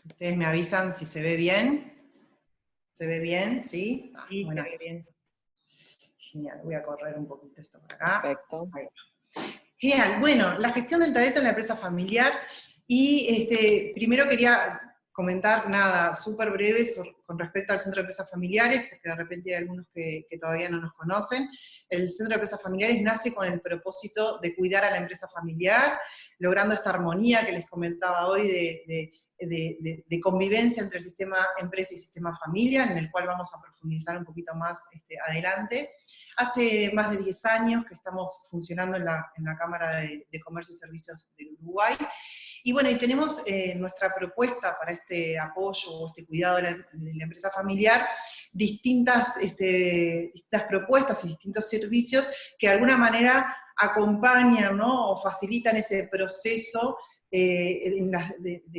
Ustedes me avisan si se ve bien. ¿Se ve bien? ¿Sí? Sí, Bueno, se ve bien. genial, voy a correr un poquito esto por acá. Perfecto. Ahí va. Genial, bueno, la gestión del talento en la empresa familiar. Y primero quería comentar nada súper breve con respecto al Centro de Empresas Familiares, porque de repente hay algunos que todavía no nos conocen. El Centro de Empresas Familiares nace con el propósito de cuidar a la empresa familiar, logrando esta armonía que les comentaba hoy de convivencia entre el sistema empresa y sistema familia, en el cual vamos a profundizar un poquito más adelante. Hace más de 10 años que estamos funcionando en la Cámara de Comercio y Servicios del Uruguay, y bueno, y tenemos nuestra propuesta para este apoyo o este cuidado de la empresa familiar, distintas propuestas y distintos servicios que de alguna manera acompañan, ¿no?, o facilitan ese proceso de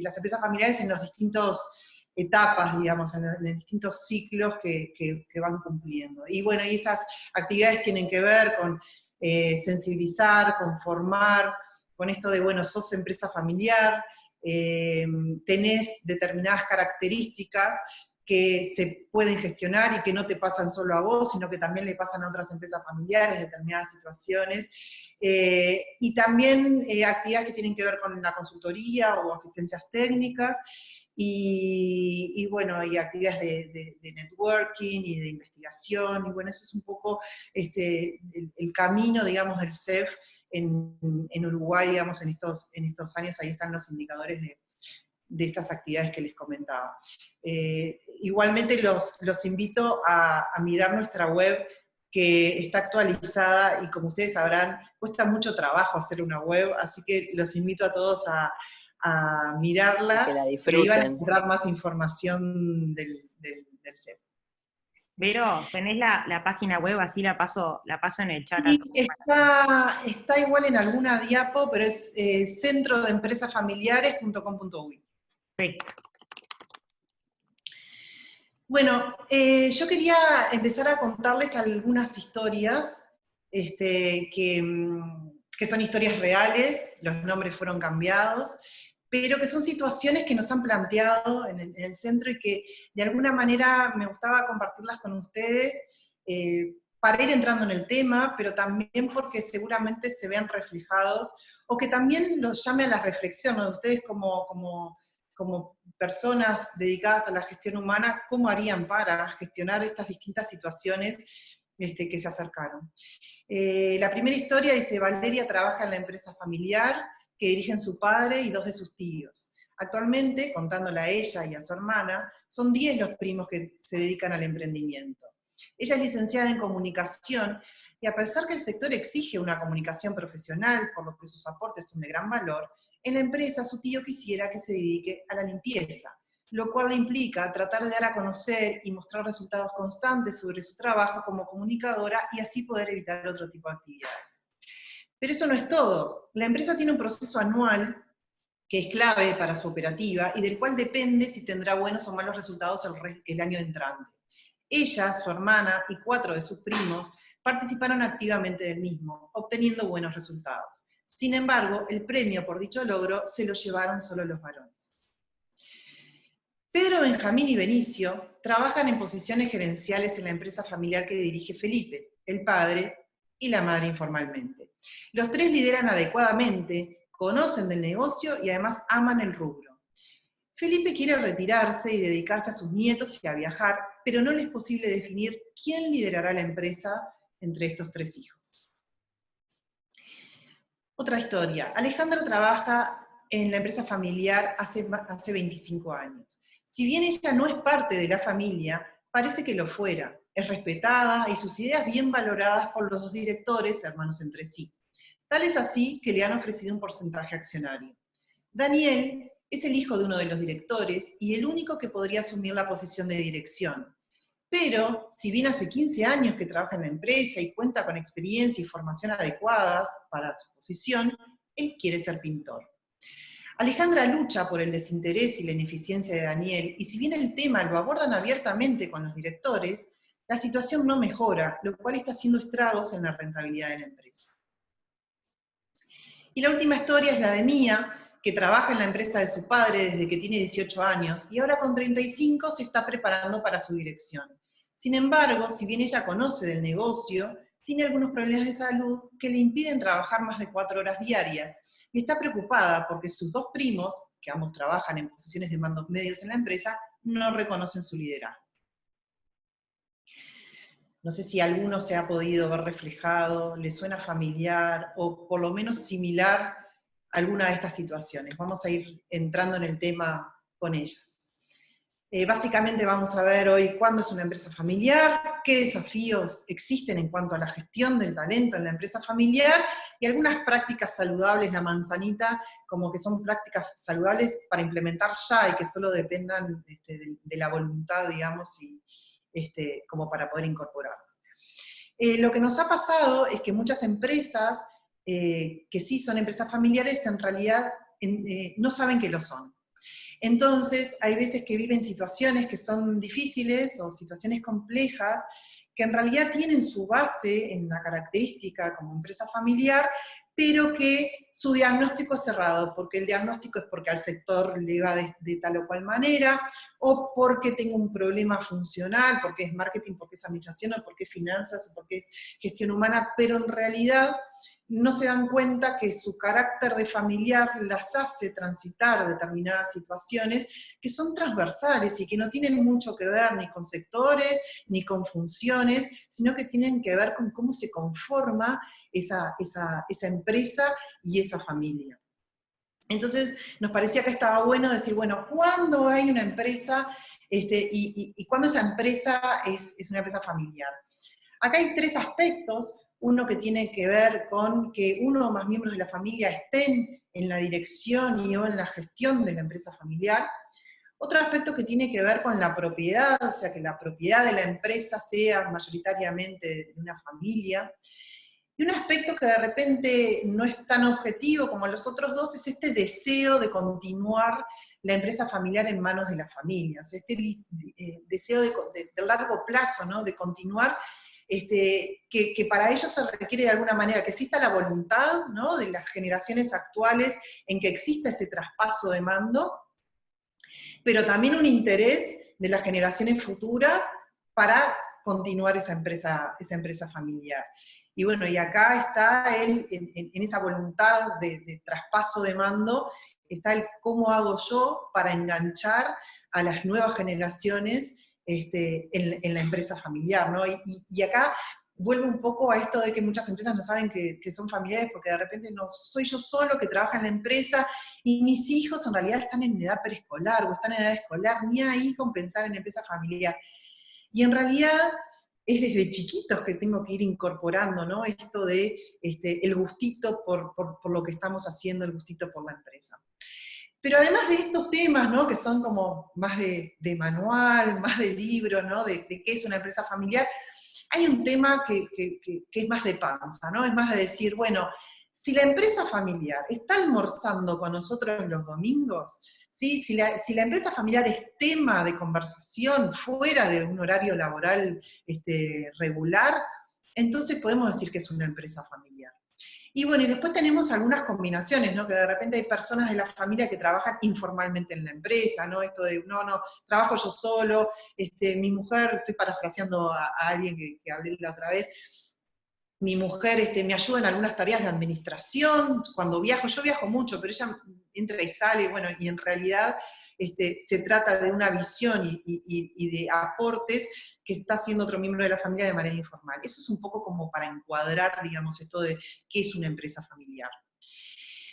las empresas familiares en los distintos etapas, digamos, en los distintos ciclos que van cumpliendo. Y bueno, y estas actividades tienen que ver con sensibilizar, con formar, con esto de, bueno, sos empresa familiar, tenés determinadas características que se pueden gestionar y que no te pasan solo a vos, sino que también le pasan a otras empresas familiares, determinadas situaciones, y también actividades que tienen que ver con la consultoría o asistencias técnicas, y bueno, y actividades de networking y de investigación, y bueno, eso es un poco el camino, digamos, del CEF en Uruguay, digamos, en estos años. Ahí están los indicadores de estas actividades que les comentaba. Igualmente los invito a mirar nuestra web, que está actualizada, y como ustedes sabrán, cuesta mucho trabajo hacer una web, así que los invito a todos a mirarla, que la y ahí disfruten. van a encontrar más información del CEP. Vero, ¿tenés la página web? Así la paso en el chat. Sí, está igual en alguna diapo, pero es centrodeempresasfamiliares.com.uy. Perfecto. Bueno, yo quería empezar a contarles algunas historias que son historias reales, los nombres fueron cambiados, pero que son situaciones que nos han planteado en el centro, y que de alguna manera me gustaba compartirlas con ustedes, para ir entrando en el tema, pero también porque seguramente se vean reflejados, o que también los llame a la reflexión, ¿no?, de ustedes como personas dedicadas a la gestión humana, cómo harían para gestionar estas distintas situaciones que se acercaron. La primera historia dice: Valeria trabaja en la empresa familiar que dirigen su padre y 2 de sus tíos. Actualmente, contándola a ella y a su hermana, son 10 los primos que se dedican al emprendimiento. Ella es licenciada en comunicación, y a pesar que el sector exige una comunicación profesional, por lo que sus aportes son de gran valor, en la empresa su tío quisiera que se dedique a la limpieza, lo cual le implica tratar de dar a conocer y mostrar resultados constantes sobre su trabajo como comunicadora, y así poder evitar otro tipo de actividades. Pero eso no es todo. La empresa tiene un proceso anual que es clave para su operativa, y del cual depende si tendrá buenos o malos resultados el año entrante. Ella, su hermana y 4 de sus primos participaron activamente del mismo, obteniendo buenos resultados. Sin embargo, el premio por dicho logro se lo llevaron solo los varones. Pedro, Benjamín y Benicio trabajan en posiciones gerenciales en la empresa familiar que dirige Felipe, el padre, y la madre informalmente. Los 3 lideran adecuadamente, conocen del negocio y además aman el rubro. Felipe quiere retirarse y dedicarse a sus nietos y a viajar, pero no le es posible definir quién liderará la empresa entre estos 3 hijos. Otra historia. Alejandra trabaja en la empresa familiar hace 25 años. Si bien ella no es parte de la familia, parece que lo fuera. Es respetada y sus ideas bien valoradas por los 2 directores, hermanos entre sí. Tal es así que le han ofrecido un porcentaje accionario. Daniel es el hijo de uno de los directores y el único que podría asumir la posición de dirección. Pero, si bien hace 15 años que trabaja en la empresa y cuenta con experiencia y formación adecuadas para su posición, él quiere ser pintor. Alejandra lucha por el desinterés y la ineficiencia de Daniel, y si bien el tema lo abordan abiertamente con los directores, la situación no mejora, lo cual está haciendo estragos en la rentabilidad de la empresa. Y la última historia es la de Mía, que trabaja en la empresa de su padre desde que tiene 18 años y ahora con 35 se está preparando para su dirección. Sin embargo, si bien ella conoce del negocio, tiene algunos problemas de salud que le impiden trabajar más de 4 horas diarias y está preocupada porque sus dos primos, que ambos trabajan en posiciones de mandos medios en la empresa, no reconocen su liderazgo. No sé si alguno se ha podido ver reflejado, le suena familiar o por lo menos similar a alguna de estas situaciones. Vamos a ir entrando en el tema con ellas. Básicamente vamos a ver hoy cuándo es una empresa familiar, qué desafíos existen en cuanto a la gestión del talento en la empresa familiar y algunas prácticas saludables, la manzanita, como que son prácticas saludables para implementar ya y que solo dependan de la voluntad, digamos, y como para poder incorporarlas. Lo que nos ha pasado es que muchas empresas, que sí son empresas familiares, en realidad no saben que lo son. Entonces, hay veces que viven situaciones que son difíciles o situaciones complejas, que en realidad tienen su base en la característica como empresa familiar, pero que su diagnóstico es cerrado, porque el diagnóstico es porque al sector le va de tal o cual manera, o porque tengo un problema funcional, porque es marketing, porque es administración, o porque es finanzas, o porque es gestión humana, pero en realidad no se dan cuenta que su carácter de familiar las hace transitar determinadas situaciones que son transversales y que no tienen mucho que ver ni con sectores, ni con funciones, sino que tienen que ver con cómo se conforma esa empresa y esa familia. Entonces, nos parecía que estaba bueno decir, bueno, ¿cuándo hay una empresa y cuándo esa empresa es una empresa familiar? Acá hay 3 aspectos. Uno que tiene que ver con que uno o más miembros de la familia estén en la dirección y o en la gestión de la empresa familiar. Otro aspecto que tiene que ver con la propiedad, o sea, que la propiedad de la empresa sea mayoritariamente de una familia. Y un aspecto que de repente no es tan objetivo como los otros dos es este deseo de continuar la empresa familiar en manos de la familia, o sea, este deseo de largo plazo, ¿no? De continuar, que para ellos se requiere de alguna manera que exista la voluntad, ¿no? De las generaciones actuales en que exista ese traspaso de mando, pero también un interés de las generaciones futuras para continuar esa empresa familiar. Y bueno, y acá está él, en esa voluntad de traspaso de mando, está el cómo hago yo para enganchar a las nuevas generaciones en la empresa familiar, ¿no? Y acá vuelvo un poco a esto de que muchas empresas no saben que son familiares porque de repente no soy yo solo que trabaja en la empresa y mis hijos en realidad están en edad preescolar o están en edad escolar, ni ahí con pensar en empresa familiar. Y en realidad es desde chiquitos que tengo que ir incorporando, ¿no? Esto de el gustito por lo que estamos haciendo, el gustito por la empresa. Pero además de estos temas, ¿no? Que son como más de manual, más de libro, ¿no? De qué es una empresa familiar, hay un tema que es más de panza, ¿no? Es más de decir, bueno, si la empresa familiar está almorzando con nosotros los domingos, ¿sí? Si la empresa familiar es tema de conversación fuera de un horario laboral regular, entonces podemos decir que es una empresa familiar. Y bueno, y después tenemos algunas combinaciones, ¿no? Que de repente hay personas de la familia que trabajan informalmente en la empresa, ¿no? Esto de, no, trabajo yo solo, mi mujer, estoy parafraseando a alguien que hablé la otra vez, mi mujer me ayuda en algunas tareas de administración, cuando viajo, yo viajo mucho, pero ella entra y sale, bueno, y en realidad se trata de una visión y de aportes que está haciendo otro miembro de la familia de manera informal. Eso es un poco como para encuadrar, digamos, esto de qué es una empresa familiar.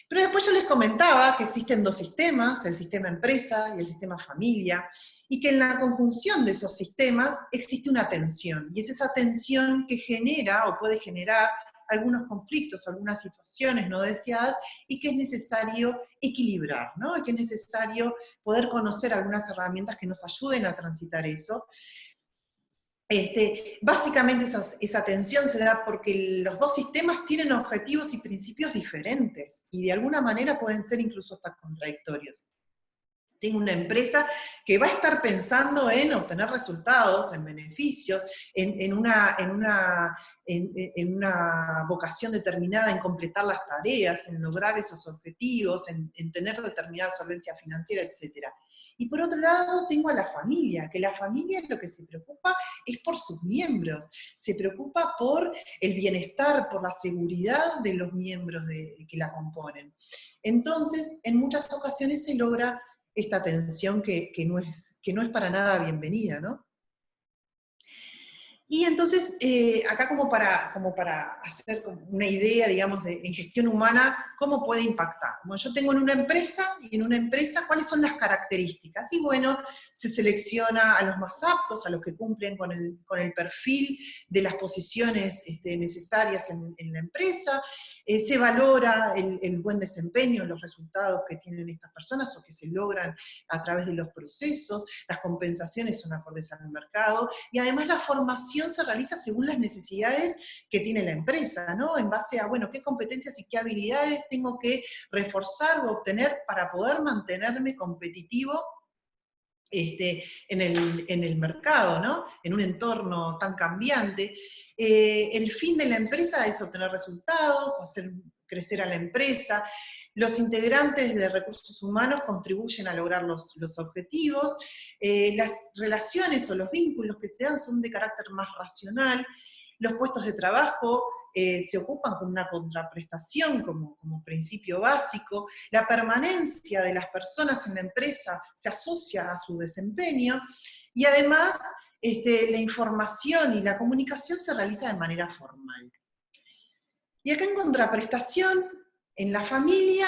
Pero después yo les comentaba que existen 2 sistemas, el sistema empresa y el sistema familia, y que en la conjunción de esos sistemas existe una tensión, y es esa tensión que genera o puede generar algunos conflictos, algunas situaciones no deseadas, y que es necesario equilibrar, ¿no? Y que es necesario poder conocer algunas herramientas que nos ayuden a transitar eso. Básicamente esa tensión se da porque los 2 sistemas tienen objetivos y principios diferentes, y de alguna manera pueden ser incluso hasta contradictorios. Tengo una empresa que va a estar pensando en obtener resultados, en beneficios, en una vocación determinada, en completar las tareas, en lograr esos objetivos, en tener determinada solvencia financiera, etc. Y por otro lado, tengo a la familia, que la familia lo que se preocupa es por sus miembros, se preocupa por el bienestar, por la seguridad de los miembros que la componen. Entonces, en muchas ocasiones se logra esta tensión que no es para nada bienvenida, ¿no? Y entonces, acá como para hacer como una idea, digamos, en gestión humana, ¿cómo puede impactar? Como yo tengo en una empresa, y en una empresa, ¿cuáles son las características? Y bueno, se selecciona a los más aptos, a los que cumplen con el perfil de las posiciones necesarias en la empresa, se valora el buen desempeño, los resultados que tienen estas personas o que se logran a través de los procesos, las compensaciones son acordes al mercado, y además la formación se realiza según las necesidades que tiene la empresa, ¿no? En base a, bueno, qué competencias y qué habilidades tengo que reforzar o obtener para poder mantenerme competitivo en el mercado, ¿no? En un entorno tan cambiante. El fin de la empresa es obtener resultados, hacer crecer a la empresa. Los integrantes de recursos humanos contribuyen a lograr los objetivos. Las relaciones o los vínculos que se dan son de carácter más racional. Los puestos de trabajo se ocupan con una contraprestación como principio básico. La permanencia de las personas en la empresa se asocia a su desempeño, y además la información y la comunicación se realiza de manera formal. Y acá en contraprestación, en la familia,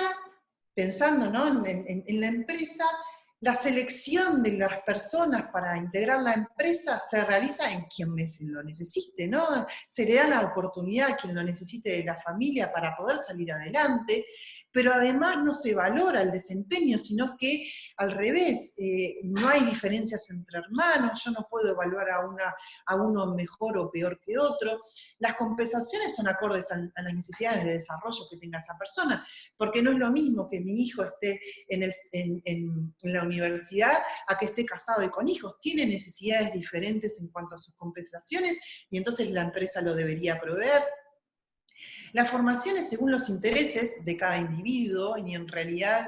pensando, ¿no?, en la empresa, la selección de las personas para integrar la empresa se realiza en quien lo necesite, ¿no? Se le da la oportunidad a quien lo necesite de la familia para poder salir adelante, pero además no se valora el desempeño, sino que al revés, no hay diferencias entre hermanos, yo no puedo evaluar a uno mejor o peor que otro. Las compensaciones son acordes a las necesidades de desarrollo que tenga esa persona, porque no es lo mismo que mi hijo esté en la universidad a que esté casado y con hijos. Tiene necesidades diferentes en cuanto a sus compensaciones, y entonces la empresa lo debería proveer. La formación es según los intereses de cada individuo, y en realidad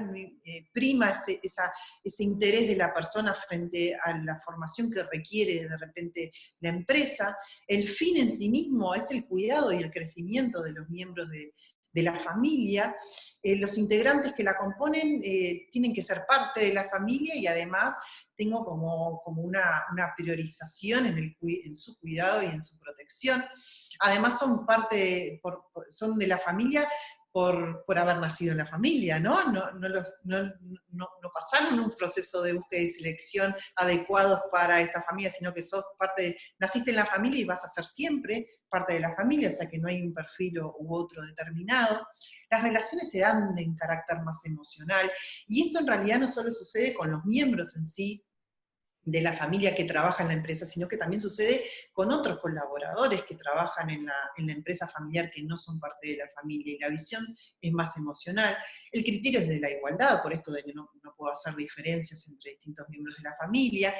prima ese interés de la persona frente a la formación que requiere de repente la empresa. El fin en sí mismo es el cuidado y el crecimiento de los miembros de la familia. Los integrantes que la componen tienen que ser parte de la familia, y además tengo como una priorización en su cuidado y en su protección. Además son de la familia por haber nacido en la familia, ¿no? No pasaron un proceso de búsqueda y selección adecuados para esta familia, sino que naciste en la familia y vas a ser siempre parte de la familia, o sea que no hay un perfil u otro determinado. Las relaciones se dan en carácter más emocional, y esto en realidad no solo sucede con los miembros en sí de la familia que trabaja en la empresa, sino que también sucede con otros colaboradores que trabajan en la empresa familiar que no son parte de la familia, y la visión es más emocional. El criterio es de la igualdad, por esto de que no puedo hacer diferencias entre distintos miembros de la familia.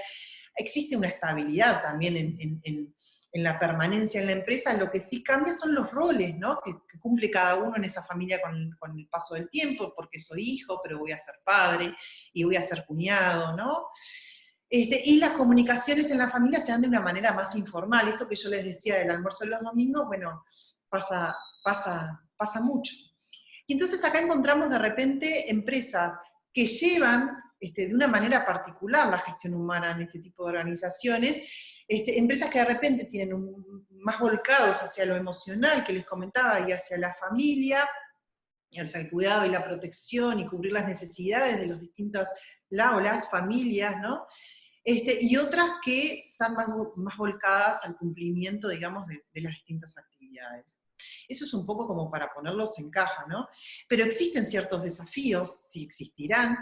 Existe una estabilidad también en la permanencia en la empresa. Lo que sí cambia son los roles, ¿no?, que cumple cada uno en esa familia con el paso del tiempo, porque soy hijo, pero voy a ser padre, y voy a ser cuñado, ¿no? Y las comunicaciones en la familia se dan de una manera más informal. Esto que yo les decía del almuerzo de los domingos, bueno, pasa mucho. Y entonces acá encontramos de repente empresas que llevan de una manera particular la gestión humana en este tipo de organizaciones, empresas que de repente tienen más volcados hacia lo emocional, que les comentaba, y hacia la familia, y hacia el cuidado y la protección, y cubrir las necesidades de los distintos las familias, ¿no? Y otras que están más volcadas al cumplimiento, digamos, de las distintas actividades. Eso es un poco como para ponerlos en caja, ¿no? Pero existen ciertos desafíos, sí existirán.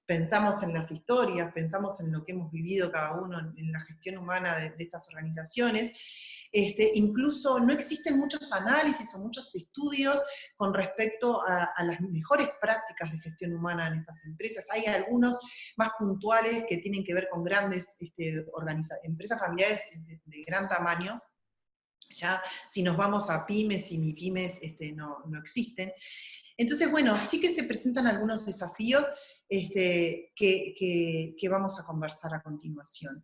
Pensamos en las historias, pensamos en lo que hemos vivido cada uno en la gestión humana de estas organizaciones, Incluso no existen muchos análisis o muchos estudios con respecto a las mejores prácticas de gestión humana en estas empresas. Hay algunos más puntuales que tienen que ver con grandes empresas familiares de gran tamaño. Ya si nos vamos a pymes y mipymes no existen. Entonces, bueno, sí que se presentan algunos desafíos que vamos a conversar a continuación.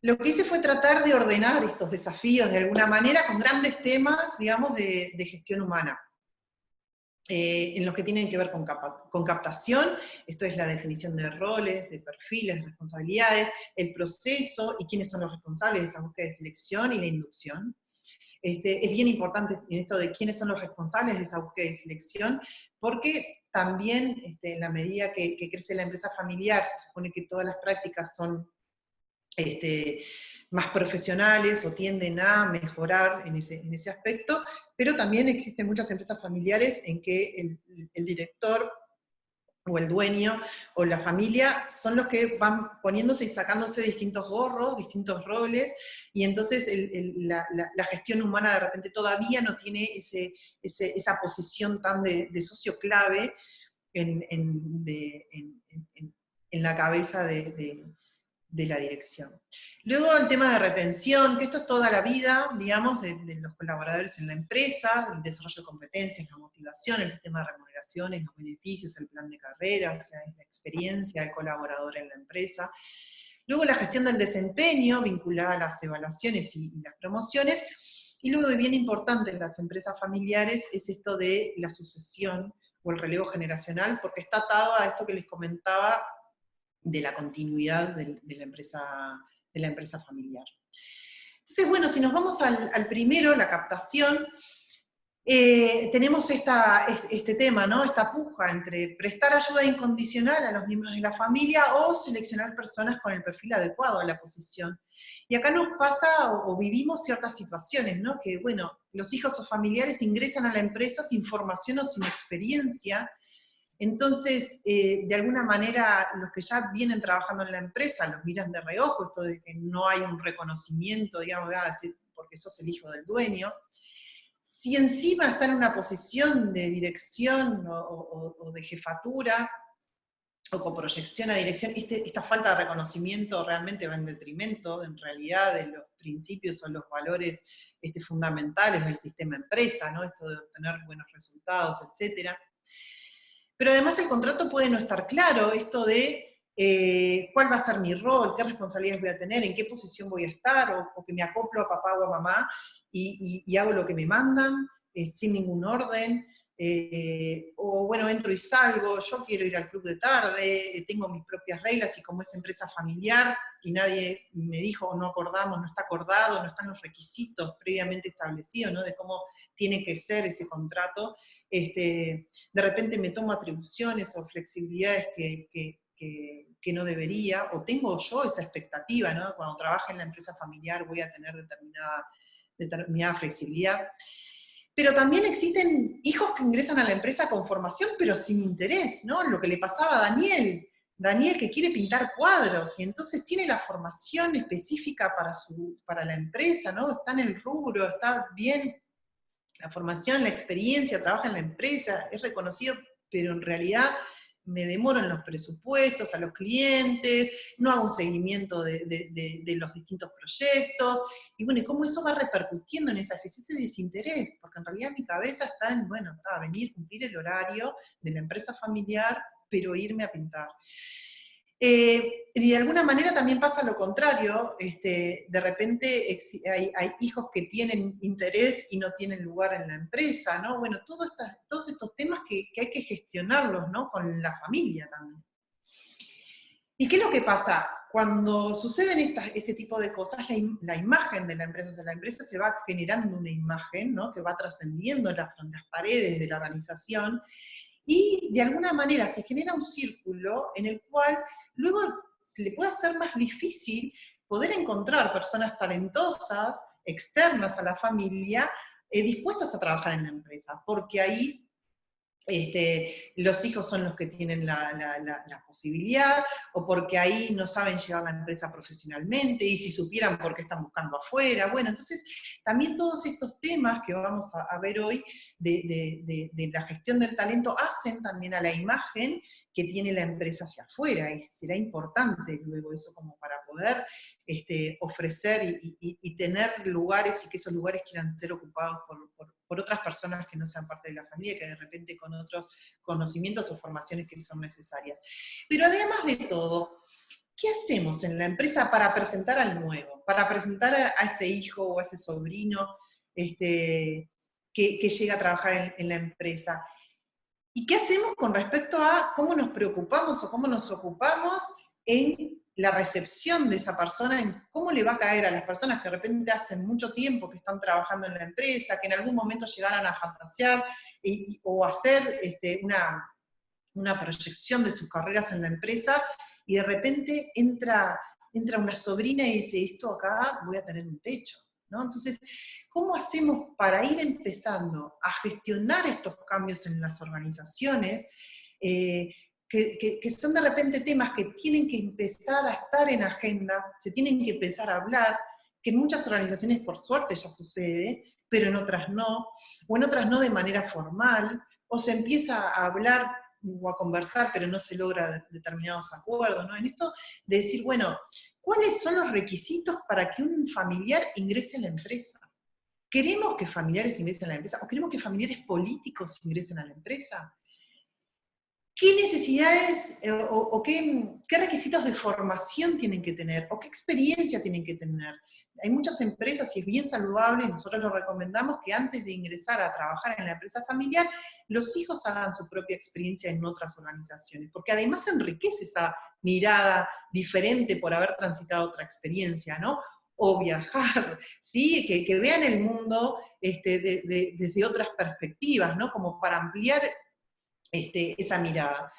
Lo que hice fue tratar de ordenar estos desafíos de alguna manera con grandes temas, digamos, de gestión humana. En los que tienen que ver con captación, esto es la definición de roles, de perfiles, responsabilidades, el proceso y quiénes son los responsables de esa búsqueda de selección y la inducción. Es bien importante en esto de quiénes son los responsables de esa búsqueda de selección, porque también en la medida que crece la empresa familiar, se supone que todas las prácticas son más profesionales o tienden a mejorar en ese aspecto, pero también existen muchas empresas familiares en que el director o el dueño o la familia son los que van poniéndose y sacándose distintos gorros, distintos roles, y entonces la gestión humana de repente todavía no tiene esa posición tan de socio clave en la cabeza de la dirección. Luego el tema de retención, que esto es toda la vida, digamos, de los colaboradores en la empresa, el desarrollo de competencias, la motivación, el sistema de remuneraciones, los beneficios, el plan de carrera, o sea, es la experiencia del colaborador en la empresa. Luego la gestión del desempeño, vinculada a las evaluaciones y las promociones. Y luego, bien importante en las empresas familiares, es esto de la sucesión o el relevo generacional, porque está atado a esto que les comentaba, de la continuidad de la empresa familiar. Entonces, bueno, si nos vamos al primero, la captación, tenemos este tema, ¿no? Esta puja entre prestar ayuda incondicional a los miembros de la familia o seleccionar personas con el perfil adecuado a la posición. Y acá nos pasa o vivimos ciertas situaciones, ¿no? Que, bueno, los hijos o familiares ingresan a la empresa sin formación o sin experiencia. Entonces, de alguna manera, los que ya vienen trabajando en la empresa los miran de reojo, esto de que no hay un reconocimiento, digamos, porque sos el hijo del dueño. Si encima está en una posición de dirección o de jefatura, o con proyección a dirección, esta falta de reconocimiento realmente va en detrimento, en realidad, de los principios o los valores fundamentales del sistema empresa, ¿no? Esto de obtener buenos resultados, etcétera. Pero además el contrato puede no estar claro, esto de cuál va a ser mi rol, qué responsabilidades voy a tener, en qué posición voy a estar, o que me acoplo a papá o a mamá y hago lo que me mandan, sin ningún orden, o bueno, entro y salgo, yo quiero ir al club de tarde, tengo mis propias reglas, y como es empresa familiar, y nadie me dijo, o no acordamos, no está acordado, no están los requisitos previamente establecidos, ¿no? De cómo tiene que ser ese contrato, de repente me tomo atribuciones o flexibilidades que no debería, o tengo yo esa expectativa, ¿no? Cuando trabaje en la empresa familiar voy a tener determinada flexibilidad. Pero también existen hijos que ingresan a la empresa con formación, pero sin interés, ¿no? Lo que le pasaba a Daniel que quiere pintar cuadros, y entonces tiene la formación específica para la empresa, ¿no? Está en el rubro, está bien la formación, la experiencia, trabaja en la empresa, es reconocido, pero en realidad me demoro en los presupuestos, a los clientes, no hago un seguimiento de los distintos proyectos, y bueno, y cómo eso va repercutiendo en ese desinterés, porque en realidad mi cabeza está en, bueno, venir, cumplir el horario de la empresa familiar, pero irme a pintar. Y de alguna manera también pasa lo contrario, de repente hay hijos que tienen interés y no tienen lugar en la empresa, ¿no? Bueno, todos estos temas que hay que gestionarlos, ¿no? Con la familia también. ¿Y qué es lo que pasa? Cuando suceden este tipo de cosas, la imagen de la empresa, o sea, la empresa se va generando una imagen, ¿no? Que va trascendiendo las paredes de la organización, y de alguna manera se genera un círculo en el cual luego se le puede hacer más difícil poder encontrar personas talentosas, externas a la familia, dispuestas a trabajar en la empresa, porque ahí los hijos son los que tienen la posibilidad, o porque ahí no saben llevar la empresa profesionalmente, y si supieran por qué están buscando afuera. Bueno, entonces también todos estos temas que vamos a ver hoy de la gestión del talento hacen también a la imagen que tiene la empresa hacia afuera, y será importante luego eso como para poder ofrecer y tener lugares, y que esos lugares quieran ser ocupados por otras personas que no sean parte de la familia, que de repente con otros conocimientos o formaciones que son necesarias. Pero además de todo, ¿qué hacemos en la empresa para presentar al nuevo? Para presentar a ese hijo o a ese sobrino que llega a trabajar en la empresa. ¿Y qué hacemos con respecto a cómo nos preocupamos o cómo nos ocupamos en la recepción de esa persona, en cómo le va a caer a las personas que de repente hacen mucho tiempo que están trabajando en la empresa, que en algún momento llegaran a fantasear o hacer una proyección de sus carreras en la empresa, y de repente entra una sobrina y dice, esto acá voy a tener un techo, ¿no? Entonces, ¿cómo hacemos para ir empezando a gestionar estos cambios en las organizaciones, que son de repente temas que tienen que empezar a estar en agenda, se tienen que empezar a hablar, que en muchas organizaciones por suerte ya sucede, pero en otras no, o en otras no de manera formal, o se empieza a hablar o a conversar, pero no se logra determinados acuerdos, ¿no? En esto de decir, bueno, ¿cuáles son los requisitos para que un familiar ingrese a la empresa? ¿Queremos que familiares ingresen a la empresa? ¿O queremos que familiares políticos ingresen a la empresa? ¿Qué necesidades o qué requisitos de formación tienen que tener? ¿O qué experiencia tienen que tener? Hay muchas empresas, y es bien saludable, y nosotros lo recomendamos, que antes de ingresar a trabajar en la empresa familiar, los hijos hagan su propia experiencia en otras organizaciones, porque además enriquece esa mirada diferente por haber transitado otra experiencia, ¿no? O viajar, ¿sí? Que vean el mundo desde otras perspectivas, ¿no? Como para ampliar esa mirada.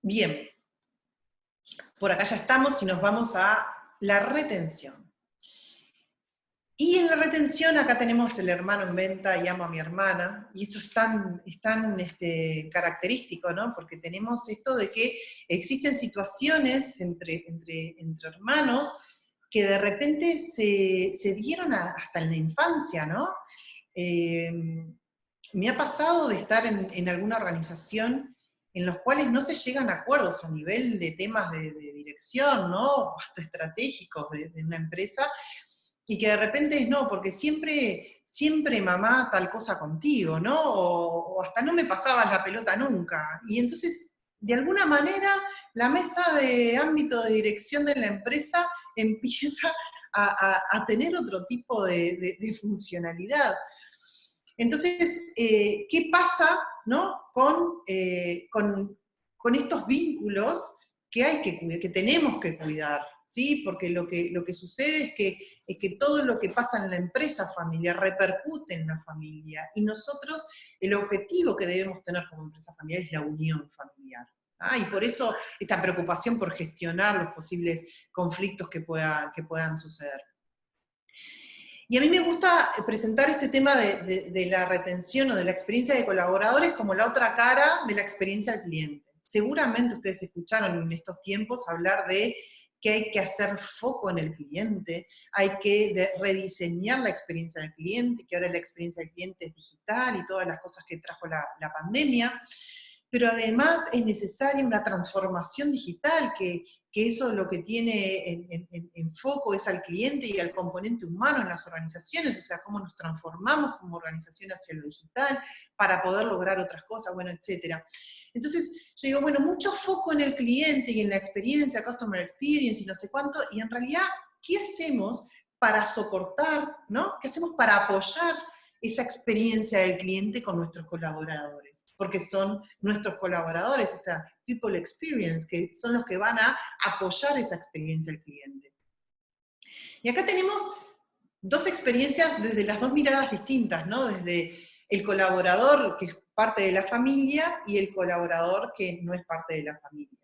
Bien, por acá ya estamos y nos vamos a la retención. Y en la retención acá tenemos el hermano en venta y amo a mi hermana, y esto es tan característico, ¿no? Porque tenemos esto de que existen situaciones entre hermanos que de repente se dieron hasta en la infancia, ¿no? Me ha pasado de estar en alguna organización en los cuales no se llegan a acuerdos a nivel de temas de dirección, ¿no? Hasta estratégicos de una empresa, y que de repente es no, porque siempre mamá tal cosa contigo, ¿no? O hasta no me pasabas la pelota nunca. Y entonces, de alguna manera, la mesa de ámbito de dirección de la empresa empieza a tener otro tipo de funcionalidad. Entonces, ¿qué pasa, ¿no? con estos vínculos que tenemos que cuidar? ¿Sí? Porque lo que sucede es que todo lo que pasa en la empresa familiar repercute en la familia, y nosotros, el objetivo que debemos tener como empresa familiar es la unión familiar. Y por eso esta preocupación por gestionar los posibles conflictos que puedan suceder. Y a mí me gusta presentar este tema de la retención o de la experiencia de colaboradores como la otra cara de la experiencia del cliente. Seguramente ustedes escucharon en estos tiempos hablar de que hay que hacer foco en el cliente, hay que rediseñar la experiencia del cliente, que ahora la experiencia del cliente es digital y todas las cosas que trajo la pandemia, pero además es necesaria una transformación digital, que eso lo que tiene en foco es al cliente y al componente humano en las organizaciones, o sea, cómo nos transformamos como organización hacia lo digital para poder lograr otras cosas, bueno, etcétera. Entonces, yo digo, bueno, mucho foco en el cliente y en la experiencia, customer experience y no sé cuánto, y en realidad, ¿qué hacemos para soportar, ¿no? ¿Qué hacemos para apoyar esa experiencia del cliente con nuestros colaboradores? Porque son nuestros colaboradores, esta people experience, que son los que van a apoyar esa experiencia del cliente. Y acá tenemos dos experiencias desde las dos miradas distintas, ¿no? Desde el colaborador que es parte de la familia y el colaborador que no es parte de la familia.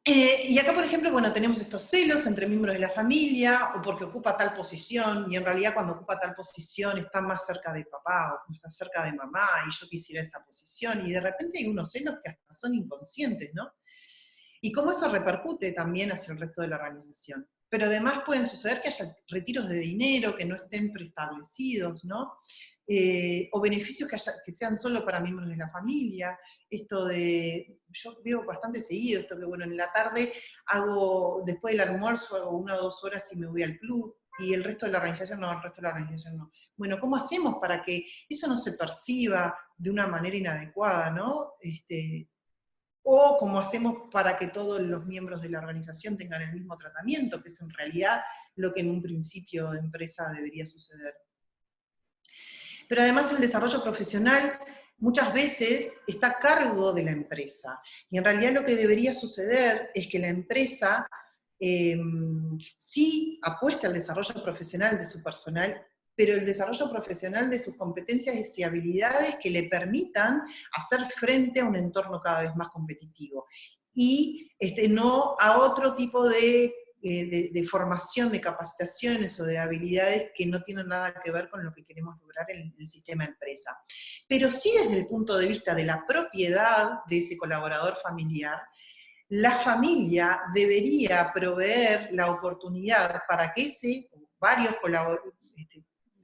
Y acá, por ejemplo, bueno, tenemos estos celos entre miembros de la familia, o porque ocupa tal posición, y en realidad cuando ocupa tal posición está más cerca de papá, o está cerca de mamá, y yo quisiera esa posición, y de repente hay unos celos que hasta son inconscientes, ¿no? Y cómo eso repercute también hacia el resto de la organización. Pero además pueden suceder que haya retiros de dinero que no estén preestablecidos, ¿no? O beneficios que sean solo para miembros de la familia. Esto de, yo veo bastante seguido esto que, bueno, en la tarde hago, después del almuerzo, hago 1 o 2 horas y me voy al club, y el resto de la organización no, el resto de la organización no. Bueno, ¿cómo hacemos para que eso no se perciba de una manera inadecuada, ¿no? O cómo hacemos para que todos los miembros de la organización tengan el mismo tratamiento, que es en realidad lo que en un principio de empresa debería suceder. Pero además el desarrollo profesional muchas veces está a cargo de la empresa, y en realidad lo que debería suceder es que la empresa sí apuesta al desarrollo profesional de su personal, pero el desarrollo profesional de sus competencias y habilidades que le permitan hacer frente a un entorno cada vez más competitivo. Y no a otro tipo de formación, de capacitaciones o de habilidades que no tienen nada que ver con lo que queremos lograr en el sistema empresa. Pero sí desde el punto de vista de la propiedad de ese colaborador familiar, la familia debería proveer la oportunidad para que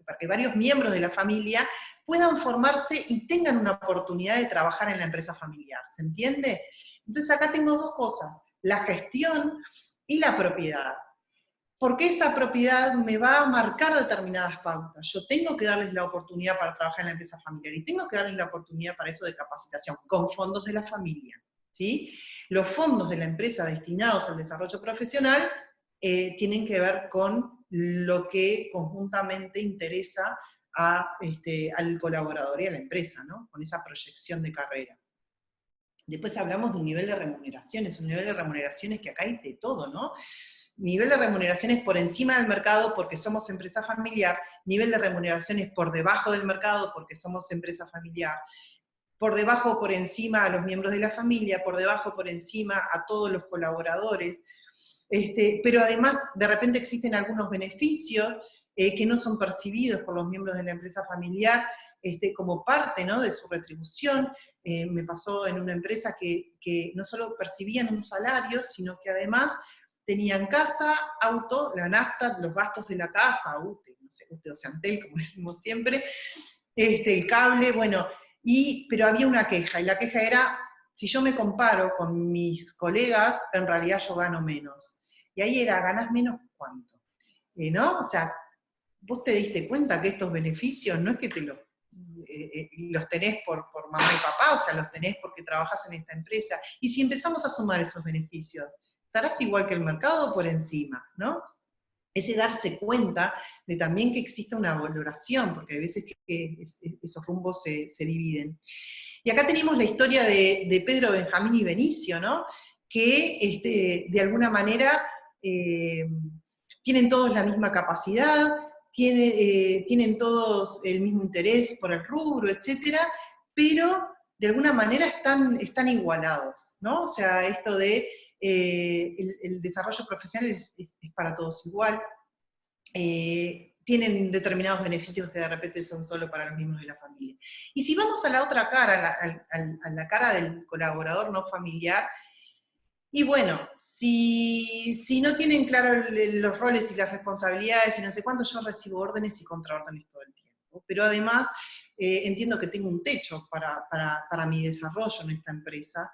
para que varios miembros de la familia puedan formarse y tengan una oportunidad de trabajar en la empresa familiar, ¿se entiende? Entonces acá tengo 2 cosas, la gestión y la propiedad. Porque esa propiedad me va a marcar determinadas pautas. Yo tengo que darles la oportunidad para trabajar en la empresa familiar y tengo que darles la oportunidad para eso de capacitación, con fondos de la familia, ¿sí? Los fondos de la empresa destinados al desarrollo profesional tienen que ver con lo que conjuntamente interesa al colaborador y a la empresa, ¿no? Con esa proyección de carrera. Después hablamos de un nivel de remuneraciones, que acá hay de todo, ¿no? Nivel de remuneraciones por encima del mercado porque somos empresa familiar, nivel de remuneraciones por debajo del mercado porque somos empresa familiar, por debajo o por encima a los miembros de la familia, por debajo por encima a todos los colaboradores, pero además de repente existen algunos beneficios que no son percibidos por los miembros de la empresa familiar como parte, ¿no?, de su retribución. Me pasó en una empresa que no solo percibían un salario, sino que además tenían casa, auto, la nafta, los gastos de la casa, UTE, no sé, UTE o Seantel, como decimos siempre, el cable, bueno, pero había una queja, y la queja era, si yo me comparo con mis colegas, en realidad yo gano menos. Y ahí era, ¿ganás menos cuánto? ¿No? O sea, vos te diste cuenta que estos beneficios no es que los tenés por mamá y papá, o sea, los tenés porque trabajás en esta empresa. Y si empezamos a sumar esos beneficios, estarás igual que el mercado o por encima, ¿no? Ese darse cuenta de también que exista una valoración, porque hay veces que esos rumbos se dividen. Y acá tenemos la historia de Pedro, Benjamín y Benicio, ¿no? Que de alguna manera tienen todos la misma capacidad, tienen todos el mismo interés por el rubro, etcétera, pero de alguna manera están igualados, ¿no? O sea, esto de el desarrollo profesional es para todos igual, tienen determinados beneficios que de repente son solo para los miembros de la familia. Y si vamos a la otra cara, a la cara del colaborador no familiar, y bueno, si no tienen claro los roles y las responsabilidades y no sé cuánto, yo recibo órdenes y contraórdenes todo el tiempo. Pero además entiendo que tengo un techo para mi desarrollo en esta empresa,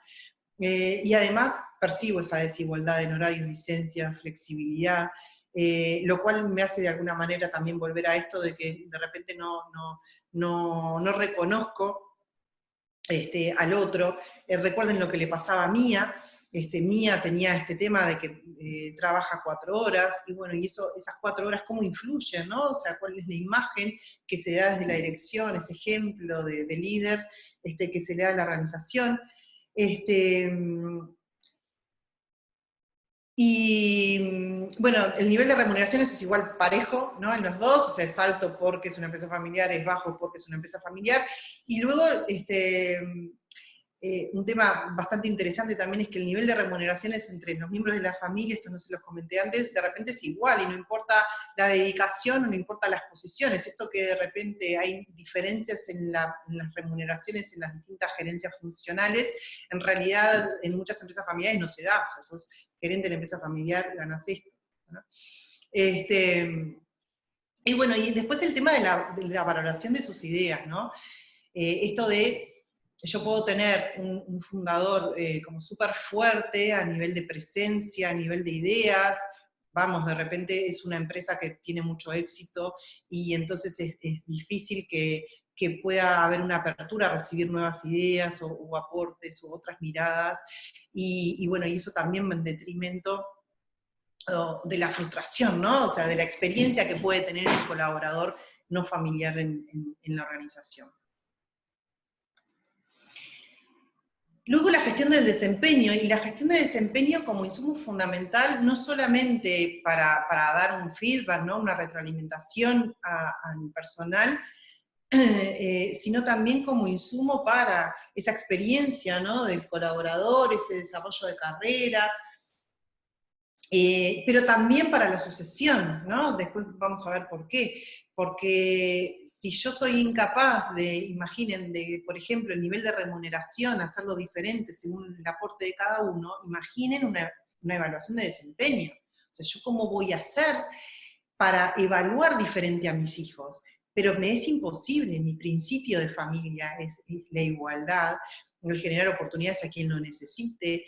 y además percibo esa desigualdad en horarios, licencias, flexibilidad, lo cual me hace de alguna manera también volver a esto de que de repente no reconozco al otro. Recuerden lo que le pasaba a Mía. Mía tenía este tema de que trabaja 4 horas, y bueno, y esas 4 horas cómo influyen, ¿no? O sea, cuál es la imagen que se da desde la dirección, ese ejemplo de líder que se le da a la organización. Y bueno, el nivel de remuneraciones es igual parejo, ¿no? En los dos, o sea, es alto porque es una empresa familiar, es bajo porque es una empresa familiar, y luego un tema bastante interesante también es que el nivel de remuneraciones entre los miembros de la familia, esto no se los comenté antes, de repente es igual, y no importa la dedicación, no importa las posiciones, esto que de repente hay diferencias en las remuneraciones en las distintas gerencias funcionales, en realidad en muchas empresas familiares no se da, o sea, sos gerente de la empresa familiar, ganas esto, ¿no? Y bueno, y después el tema de la valoración de sus ideas, ¿no? Esto de, yo puedo tener un fundador como súper fuerte a nivel de presencia, a nivel de ideas, vamos, de repente es una empresa que tiene mucho éxito y entonces es difícil que pueda haber una apertura a recibir nuevas ideas o aportes o otras miradas, y bueno, y eso también va en detrimento de la frustración, ¿no? O sea, de la experiencia que puede tener el colaborador no familiar en la organización. Luego la gestión del desempeño, y la gestión de desempeño como insumo fundamental, no solamente para dar un feedback, ¿no? Una retroalimentación al personal, sino también como insumo para esa experiencia, ¿no? Del colaborador, ese desarrollo de carrera, pero también para la sucesión, ¿no? Después vamos a ver por qué. Porque si yo soy incapaz de, imaginen, de, por ejemplo, el nivel de remuneración, hacerlo diferente según el aporte de cada uno, imaginen una evaluación de desempeño. O sea, ¿yo cómo voy a hacer para evaluar diferente a mis hijos? Pero me es imposible, mi principio de familia es la igualdad, el generar oportunidades a quien lo necesite,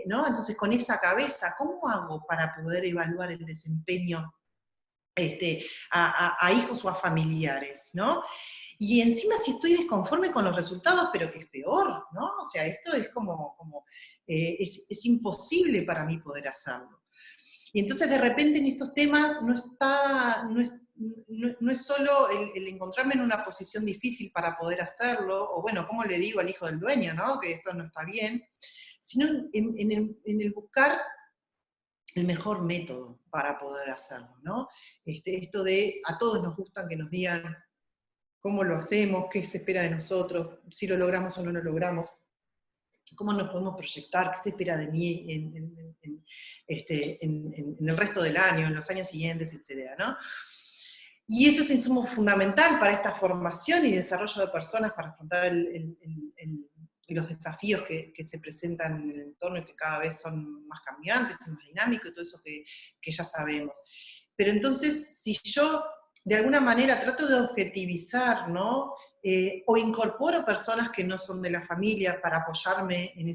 ¿no? Entonces, con esa cabeza, ¿cómo hago para poder evaluar el desempeño a hijos o a familiares, ¿no? Y encima si estoy desconforme con los resultados, pero que es peor, ¿no? O sea, esto es es imposible para mí poder hacerlo. Y entonces de repente en estos temas no es solo el encontrarme en una posición difícil para poder hacerlo, o bueno, ¿cómo le digo al hijo del dueño, ¿no? Que esto no está bien, sino en el buscar el mejor método para poder hacerlo, ¿no? Esto de, a todos nos gusta que nos digan cómo lo hacemos, qué se espera de nosotros, si lo logramos o no lo logramos, cómo nos podemos proyectar, qué se espera de mí en el resto del año, en los años siguientes, etcétera, ¿no? Y eso es insumo fundamental para esta formación y desarrollo de personas para afrontar los desafíos que se presentan en el entorno y que cada vez son más cambiantes, más dinámicos y todo eso que ya sabemos. Pero entonces, si yo de alguna manera trato de objetivizar, ¿no? O incorporo personas que no son de la familia para apoyarme en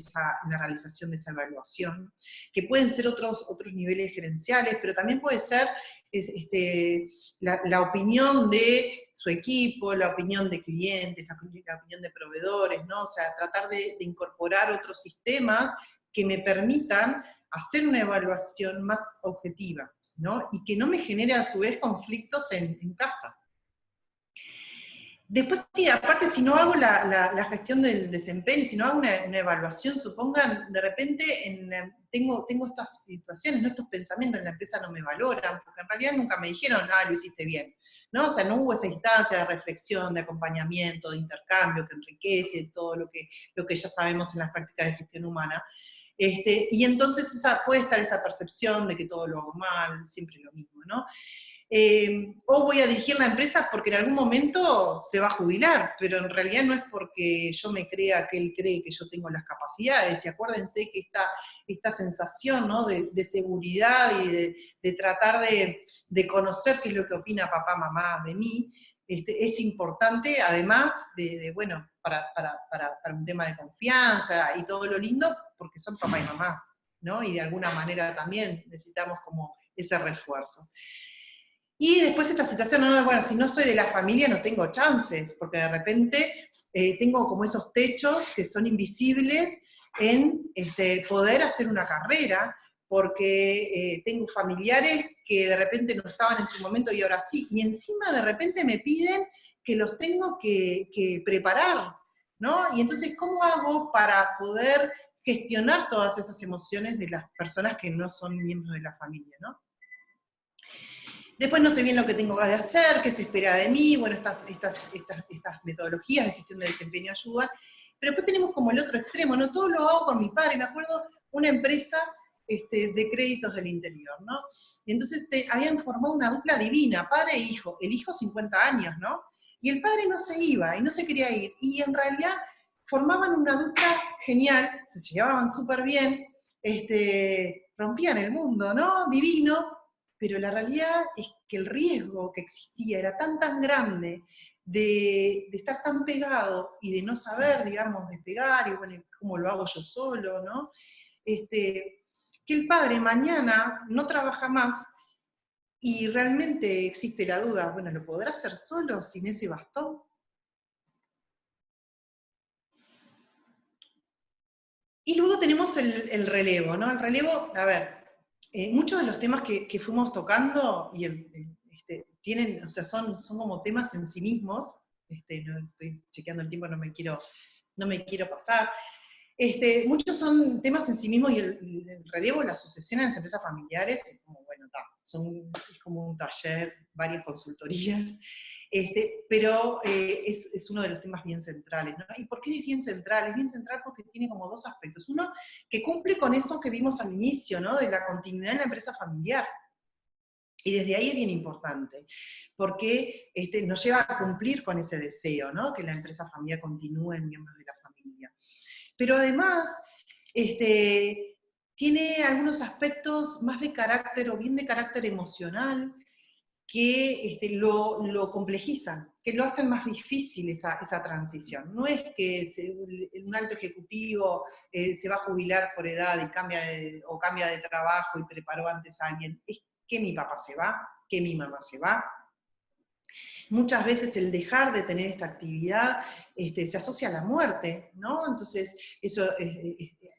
la realización de esa evaluación, que pueden ser otros niveles gerenciales, pero también puede ser la opinión de su equipo, la opinión de clientes, la opinión de proveedores, ¿no? O sea, tratar de incorporar otros sistemas que me permitan hacer una evaluación más objetiva, ¿no? Y que no me genere a su vez conflictos en casa. Después, sí, aparte, si no hago la gestión del desempeño, si no hago una evaluación, supongan, de repente tengo estas situaciones, ¿no? Estos pensamientos en la empresa no me valoran, porque en realidad nunca me dijeron, lo hiciste bien, ¿no? O sea, no hubo esa instancia de reflexión, de acompañamiento, de intercambio que enriquece todo lo que ya sabemos en las prácticas de gestión humana. Y entonces puede estar esa percepción de que todo lo hago mal, siempre lo mismo, ¿no? O voy a dirigir la empresa porque en algún momento se va a jubilar, pero en realidad no es porque yo me crea que él cree que yo tengo las capacidades, y acuérdense que esta sensación, ¿no? de seguridad y de tratar de conocer qué es lo que opina papá, mamá de mí, es importante, además bueno, para un tema de confianza y todo lo lindo, porque son papá y mamá, ¿no? Y de alguna manera también necesitamos como ese refuerzo. Y después esta situación, bueno, si no soy de la familia no tengo chances, porque de repente tengo como esos techos que son invisibles en poder hacer una carrera, porque tengo familiares que de repente no estaban en su momento y ahora sí, y encima de repente me piden que los tengo que preparar, ¿no? Y entonces, ¿cómo hago para poder gestionar todas esas emociones de las personas que no son miembros de la familia, ¿no? Después no sé bien lo que tengo que hacer, qué se espera de mí, bueno, estas metodologías de gestión de desempeño ayudan. Pero después tenemos como el otro extremo, ¿no? Todo lo hago con mi padre. Me acuerdo una empresa de créditos del interior, ¿no? Y entonces habían formado una dupla divina, padre e hijo. El hijo 50 años, ¿no? Y el padre no se iba y no se quería ir. Y en realidad formaban una dupla genial, se llevaban súper bien, rompían el mundo, ¿no? Divino, pero la realidad es que el riesgo que existía era tan grande de estar tan pegado y de no saber, digamos, despegar, y bueno, ¿cómo lo hago yo solo, no? Que el padre mañana no trabaja más y realmente existe la duda, bueno, ¿lo podrá hacer solo sin ese bastón? Y luego tenemos el relevo, ¿no? El relevo, a ver, muchos de los temas que fuimos tocando y tienen, o sea, son como temas en sí mismos, no estoy chequeando el tiempo, no me quiero pasar. Muchos son temas en sí mismos y el relevo, la sucesión en las empresas familiares, es como, bueno, es como un taller, varias consultorías, pero es uno de los temas bien centrales, ¿no? ¿Y por qué es bien central? Es bien central porque tiene como dos aspectos. Uno, que cumple con eso que vimos al inicio, ¿no? De la continuidad en la empresa familiar. Y desde ahí es bien importante, porque nos lleva a cumplir con ese deseo, ¿no? Que la empresa familiar continúe en miembros de la familia. Pero además, tiene algunos aspectos más de carácter, o bien de carácter emocional, que lo complejizan, que lo hacen más difícil esa transición. No es que un alto ejecutivo se va a jubilar por edad y cambia de trabajo y preparó antes a alguien. Es que mi papá se va, que mi mamá se va. Muchas veces el dejar de tener esta actividad se asocia a la muerte, ¿no? Entonces, eso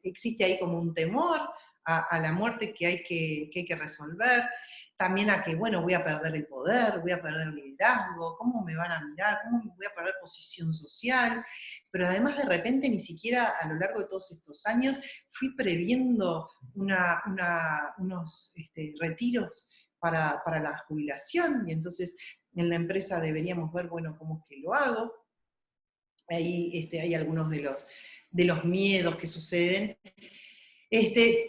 existe ahí como un temor a la muerte que hay que resolver, también a que, bueno, voy a perder el poder, voy a perder el liderazgo, ¿cómo me van a mirar? ¿Cómo voy a perder posición social? Pero además de repente ni siquiera a lo largo de todos estos años fui previendo unos retiros para la jubilación, y entonces en la empresa deberíamos ver, bueno, cómo es que lo hago. Ahí hay algunos de los miedos que suceden.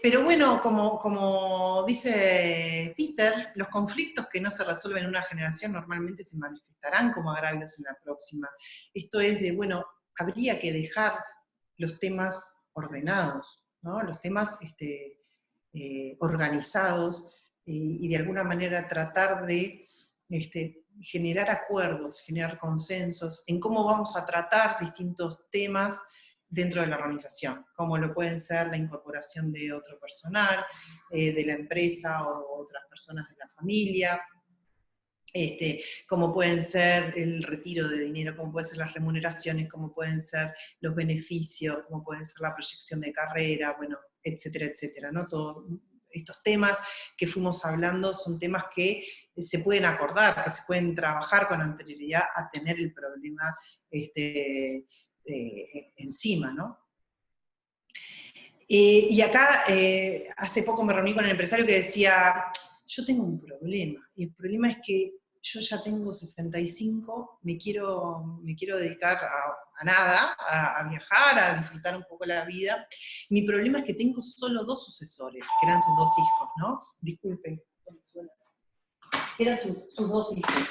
Pero bueno, como dice Peter, los conflictos que no se resuelven en una generación normalmente se manifestarán como agravios en la próxima. Esto es de, bueno, habría que dejar los temas ordenados, ¿no? Los temas organizados, y de alguna manera tratar de generar acuerdos, generar consensos en cómo vamos a tratar distintos temas dentro de la organización, como lo pueden ser la incorporación de otro personal, de la empresa o otras personas de la familia, como pueden ser el retiro de dinero, como pueden ser las remuneraciones, como pueden ser los beneficios, como pueden ser la proyección de carrera, bueno, etcétera, etcétera, ¿no? Todos estos temas que fuimos hablando son temas que se pueden acordar, que se pueden trabajar con anterioridad a tener el problema encima, ¿no? Y acá, hace poco me reuní con el empresario que decía, yo tengo un problema, y el problema es que yo ya tengo 65, me quiero dedicar a nada, a viajar, a disfrutar un poco la vida. Mi problema es que tengo solo 2 sucesores, que eran sus 2 hijos, ¿no? Disculpen, eran sus 2 hijos.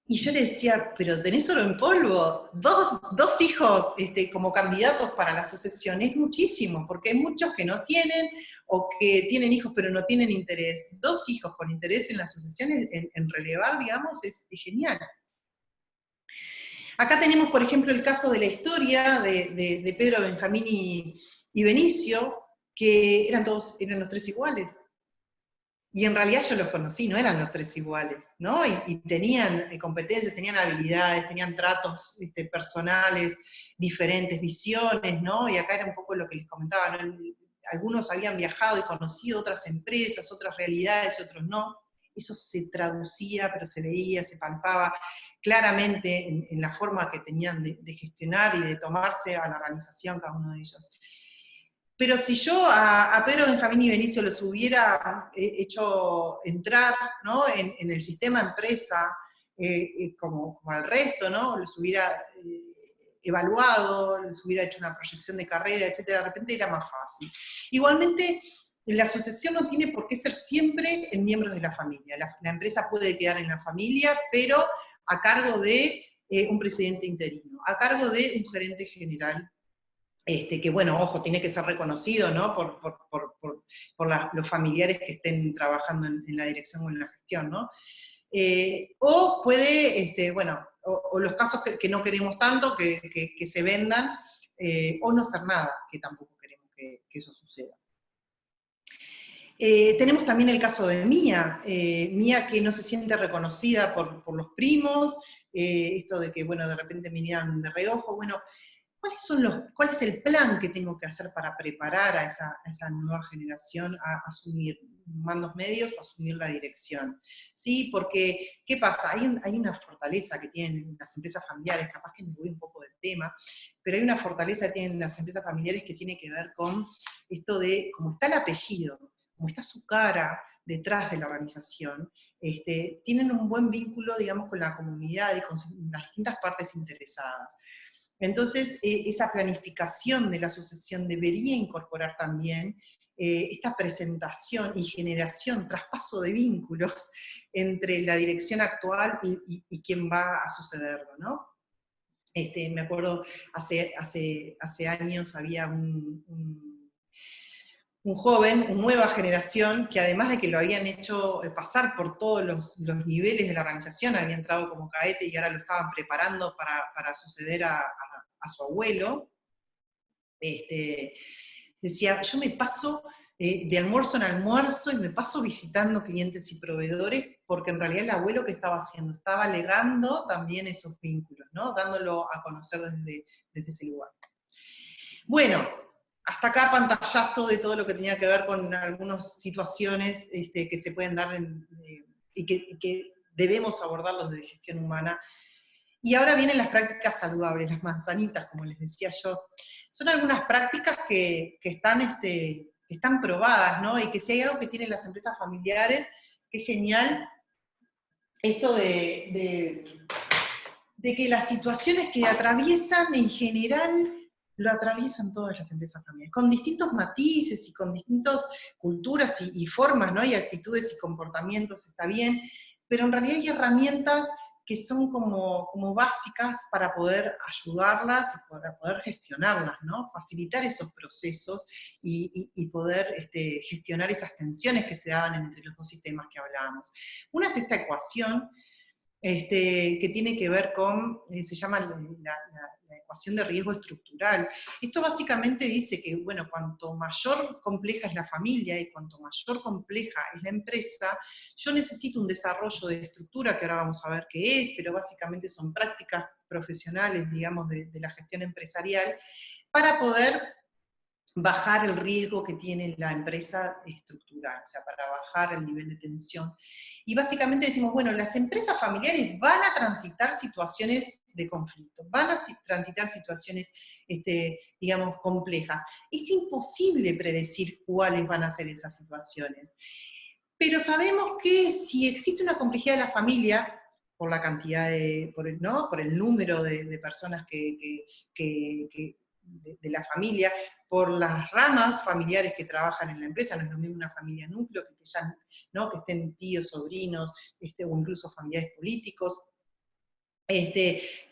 Y yo le decía, pero tenés oro en polvo, dos hijos como candidatos para la sucesión, es muchísimo, porque hay muchos que no tienen, o que tienen hijos pero no tienen interés. 2 hijos con interés en la sucesión, en relevar, digamos, es genial. Acá tenemos, por ejemplo, el caso de la historia de Pedro, Benjamín y Benicio, que eran los 3 iguales. Y en realidad yo los conocí, no eran los 3 iguales, ¿no? Y tenían competencias, tenían habilidades, tenían tratos personales diferentes, visiones, ¿no? Y acá era un poco lo que les comentaba, ¿no? Algunos habían viajado y conocido otras empresas, otras realidades, y otros no. Eso se traducía, pero se veía, se palpaba claramente en la forma que tenían de gestionar y de tomarse a la organización cada uno de ellos. Pero si yo a Pedro, Benjamín y Benicio los hubiera hecho entrar, ¿no? en el sistema empresa, como al resto, ¿no? Los hubiera evaluado, les hubiera hecho una proyección de carrera, etcétera, de repente era más fácil. Igualmente, la sucesión no tiene por qué ser siempre en miembros de la familia. La empresa puede quedar en la familia, pero a cargo de un presidente interino, a cargo de un gerente general, que bueno, ojo, tiene que ser reconocido, ¿no? Por los familiares que estén trabajando en la dirección o en la gestión, ¿no? O puede, bueno, o los casos que no queremos tanto, que se vendan, o no hacer nada, que tampoco queremos que eso suceda. Tenemos también el caso de Mía, Mía que no se siente reconocida por los primos, esto de que, bueno, de repente me miran de reojo, bueno, ¿cuál es el plan que tengo que hacer para preparar a esa nueva generación a asumir mandos medios o asumir la dirección? ¿Sí? Porque, ¿qué pasa? Hay una fortaleza que tienen las empresas familiares, capaz que me voy un poco del tema, pero hay una fortaleza que tienen las empresas familiares que tiene que ver con esto de, como está el apellido, como está su cara detrás de la organización, tienen un buen vínculo, digamos, con la comunidad y con las distintas partes interesadas. Entonces, esa planificación de la sucesión debería incorporar también esta presentación y generación, traspaso de vínculos entre la dirección actual y quien va a sucederlo, ¿no? Me acuerdo, hace años había un joven, una nueva generación, que además de que lo habían hecho pasar por todos los niveles de la organización, había entrado como cadete y ahora lo estaban preparando para suceder a su abuelo, decía, yo me paso de almuerzo en almuerzo y me paso visitando clientes y proveedores, porque en realidad el abuelo que estaba haciendo, estaba legando también esos vínculos, ¿no? Dándolo a conocer desde ese lugar. Bueno, hasta acá pantallazo de todo lo que tenía que ver con algunas situaciones que se pueden dar y que debemos abordarlos desde gestión humana. Y ahora vienen las prácticas saludables, las manzanitas, como les decía yo. Son algunas prácticas que están probadas, ¿no? Y que si hay algo que tienen las empresas familiares, que es genial, esto de que las situaciones que atraviesan en general, lo atraviesan todas las empresas familiares, con distintos matices y con distintas culturas y formas, ¿no? Y actitudes y comportamientos, está bien, pero en realidad hay herramientas que son como básicas para poder ayudarlas y para poder gestionarlas, ¿no? Facilitar esos procesos y poder gestionar esas tensiones que se daban entre los dos sistemas que hablábamos. Una es esta ecuación, que tiene que ver con, se llama la ecuación de riesgo estructural. Esto básicamente dice que, bueno, cuanto mayor compleja es la familia y cuanto mayor compleja es la empresa, yo necesito un desarrollo de estructura, que ahora vamos a ver qué es, pero básicamente son prácticas profesionales, digamos, de la gestión empresarial, para poder bajar el riesgo que tiene la empresa estructural, o sea, para bajar el nivel de tensión. Y básicamente decimos, bueno, las empresas familiares van a transitar situaciones de conflicto, van a transitar situaciones, digamos, complejas. Es imposible predecir cuáles van a ser esas situaciones. Pero sabemos que si existe una complejidad de la familia, por la cantidad por el número de personas de la familia, por las ramas familiares que trabajan en la empresa, no es lo mismo una familia núcleo que ya, ¿no? Que estén tíos, sobrinos, o incluso familiares políticos,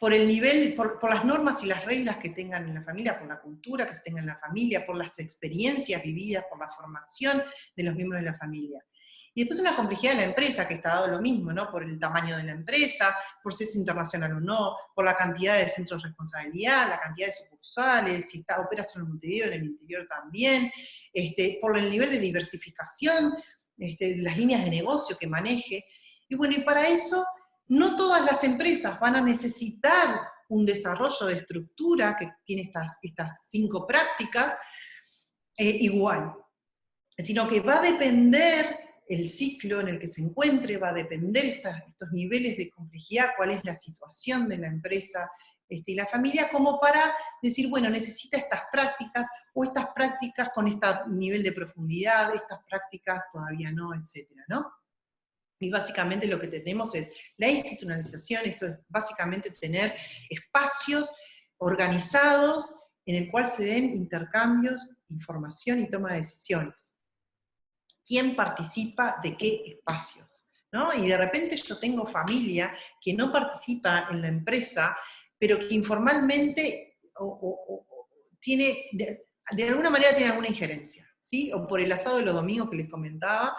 por el nivel, por las normas y las reglas que tengan en la familia, por la cultura que se tenga en la familia, por las experiencias vividas, por la formación de los miembros de la familia. Y después una complejidad de la empresa, que está dado lo mismo, ¿no? Por el tamaño de la empresa, por si es internacional o no, por la cantidad de centros de responsabilidad, la cantidad de sucursales, si opera solo en Montevideo, en el interior también, por el nivel de diversificación, las líneas de negocio que maneje. Y bueno, y para eso, no todas las empresas van a necesitar un desarrollo de estructura que tiene estas 5 prácticas igual, sino que va a depender el ciclo en el que se encuentre, va a depender estos niveles de complejidad, cuál es la situación de la empresa y la familia, como para decir, bueno, necesita estas prácticas, o estas prácticas con este nivel de profundidad, estas prácticas todavía no, etcétera, ¿no? Y básicamente lo que tenemos es la institucionalización, esto es básicamente tener espacios organizados, en el cual se den intercambios, información y toma de decisiones. ¿Quién participa de qué espacios? ¿No? Y de repente yo tengo familia que no participa en la empresa, pero que informalmente tiene, de alguna manera tiene alguna injerencia, ¿sí? O por el asado de los domingos que les comentaba,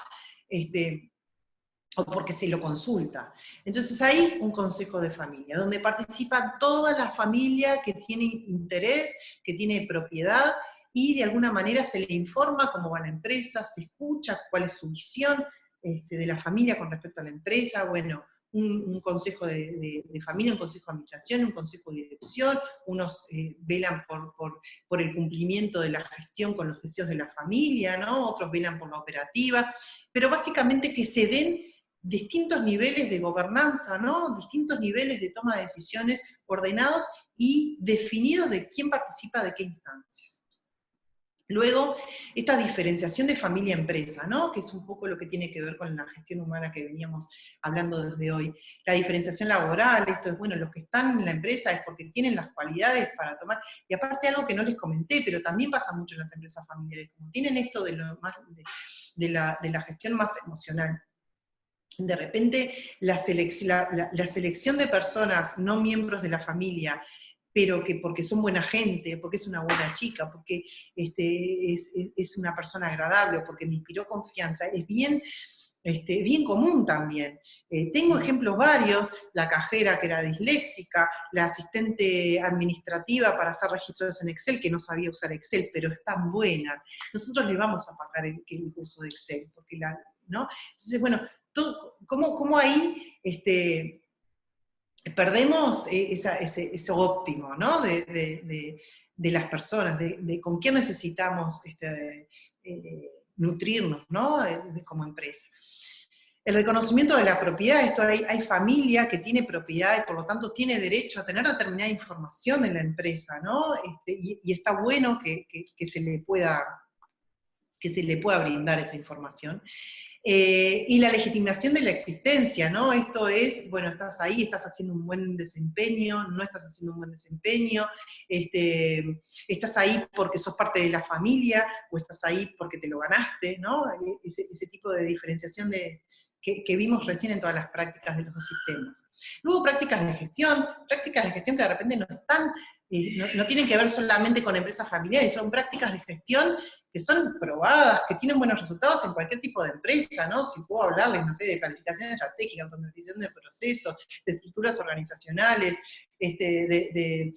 o porque se lo consulta. Entonces hay un consejo de familia, donde participa toda la familia que tiene interés, que tiene propiedad, y de alguna manera se le informa cómo va la empresa, se escucha cuál es su visión de la familia con respecto a la empresa, bueno, un consejo de familia, un consejo de administración, un consejo de dirección, unos velan por el cumplimiento de la gestión con los deseos de la familia, ¿no? Otros velan por la operativa, pero básicamente que se den distintos niveles de gobernanza, ¿no? Distintos niveles de toma de decisiones ordenados y definidos de quién participa de qué instancias. Luego, esta diferenciación de familia-empresa, ¿no? Que es un poco lo que tiene que ver con la gestión humana que veníamos hablando desde hoy. La diferenciación laboral, esto es, bueno, los que están en la empresa es porque tienen las cualidades para tomar, y aparte algo que no les comenté, pero también pasa mucho en las empresas familiares, como tienen esto de la gestión más emocional. De repente, la selección de personas no miembros de la familia, pero que porque son buena gente, porque es una buena chica, porque es una persona agradable, o porque me inspiró confianza, es bien común también. Tengo ejemplos varios, la cajera que era disléxica, la asistente administrativa para hacer registros en Excel, que no sabía usar Excel, pero es tan buena. Nosotros le vamos a pagar el curso de Excel, porque ¿no? Entonces, bueno, ¿cómo ahí perdemos ese óptimo, ¿no? de las personas, de con quién necesitamos nutrirnos, ¿no? Como empresa. El reconocimiento de la propiedad, esto hay familia que tiene propiedad y por lo tanto tiene derecho a tener determinada información en la empresa, ¿no? Y está bueno que se le pueda brindar esa información. Y la legitimación de la existencia, ¿no? Esto es, bueno, estás ahí, estás haciendo un buen desempeño, no estás haciendo un buen desempeño, estás ahí porque sos parte de la familia, o estás ahí porque te lo ganaste, ¿no? Ese tipo de diferenciación que vimos recién en todas las prácticas de los dos sistemas. Luego prácticas de gestión que de repente no están, no tienen que ver solamente con empresas familiares, son prácticas de gestión que son probadas, que tienen buenos resultados en cualquier tipo de empresa, ¿no? Si puedo hablarles, no sé, de planificación estratégica, automatización de procesos, de estructuras organizacionales, de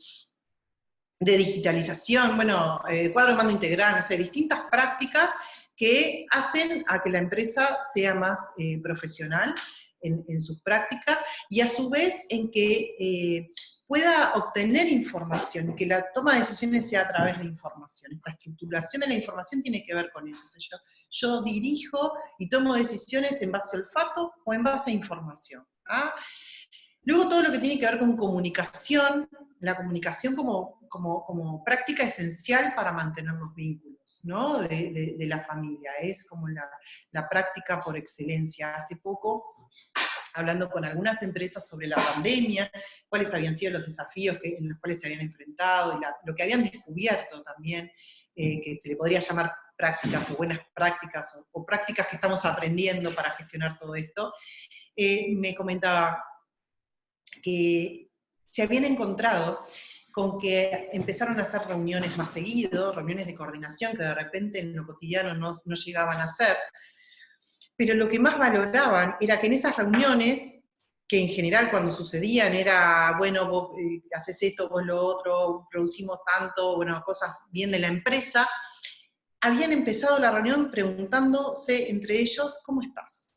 digitalización, bueno, cuadro de mando integral, no sé, distintas prácticas que hacen a que la empresa sea más profesional en sus prácticas, y a su vez en que pueda obtener información, que la toma de decisiones sea a través de información. Esta estructuración de la información tiene que ver con eso. O sea, yo dirijo y tomo decisiones en base a olfato o en base a información. ¿Ah? Luego todo lo que tiene que ver con comunicación, la comunicación como práctica esencial para mantener los vínculos, ¿no? de la familia, es como la práctica por excelencia. Hace poco, hablando con algunas empresas sobre la pandemia, cuáles habían sido los desafíos en los cuales se habían enfrentado, y lo que habían descubierto también, que se le podría llamar prácticas o buenas prácticas, o prácticas que estamos aprendiendo para gestionar todo esto, me comentaba que se habían encontrado con que empezaron a hacer reuniones más seguido, reuniones de coordinación que de repente en lo cotidiano no llegaban a hacer, pero lo que más valoraban era que en esas reuniones, que en general cuando sucedían era, bueno, vos haces esto, vos lo otro, producimos tanto, bueno, cosas bien de la empresa, habían empezado la reunión preguntándose entre ellos, ¿cómo estás?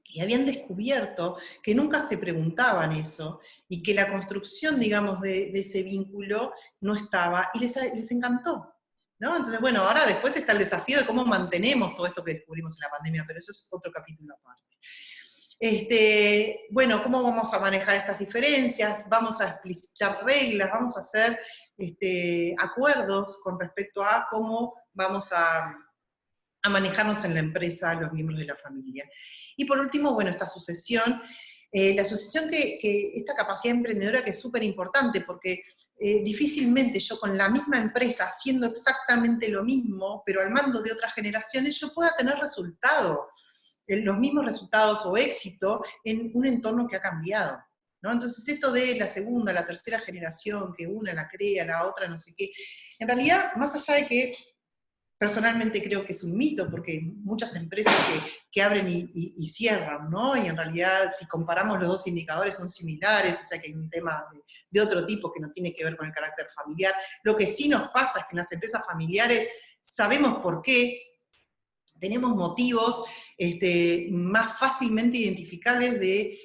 Y habían descubierto que nunca se preguntaban eso, y que la construcción, digamos, de ese vínculo no estaba, y les encantó, ¿no? Entonces, bueno, ahora después está el desafío de cómo mantenemos todo esto que descubrimos en la pandemia, pero eso es otro capítulo aparte. Bueno, ¿cómo vamos a manejar estas diferencias? Vamos a explicitar reglas, vamos a hacer acuerdos con respecto a cómo vamos a manejarnos en la empresa los miembros de la familia. Y por último, bueno, esta sucesión La asociación esta capacidad emprendedora que es súper importante, porque difícilmente yo con la misma empresa, haciendo exactamente lo mismo, pero al mando de otras generaciones, yo pueda tener resultados, los mismos resultados o éxito en un entorno que ha cambiado, ¿no? Entonces esto de la segunda, la tercera generación, que una la crea, la otra no sé qué, en realidad, más allá de que personalmente creo que es un mito, porque muchas empresas que abren y cierran, ¿no? Y en realidad, si comparamos los dos indicadores, son similares, o sea que hay un tema de otro tipo que no tiene que ver con el carácter familiar. Lo que sí nos pasa es que en las empresas familiares sabemos por qué, tenemos motivos más fácilmente identificables de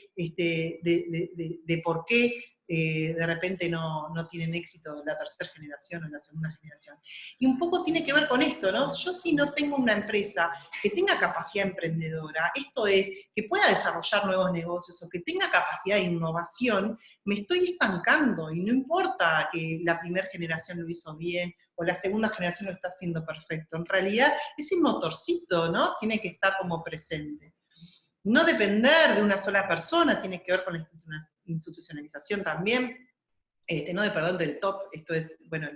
por qué de repente no tienen éxito la tercera generación o la segunda generación. Y un poco tiene que ver con esto, ¿no? Yo si no tengo una empresa que tenga capacidad emprendedora, esto es, que pueda desarrollar nuevos negocios o que tenga capacidad de innovación, me estoy estancando y no importa que la primera generación lo hizo bien o la segunda generación lo está haciendo perfecto. En realidad, ese motorcito, ¿no? Tiene que estar como presente. No depender de una sola persona, tiene que ver con la institucionalización también, no depender del top, esto es, bueno,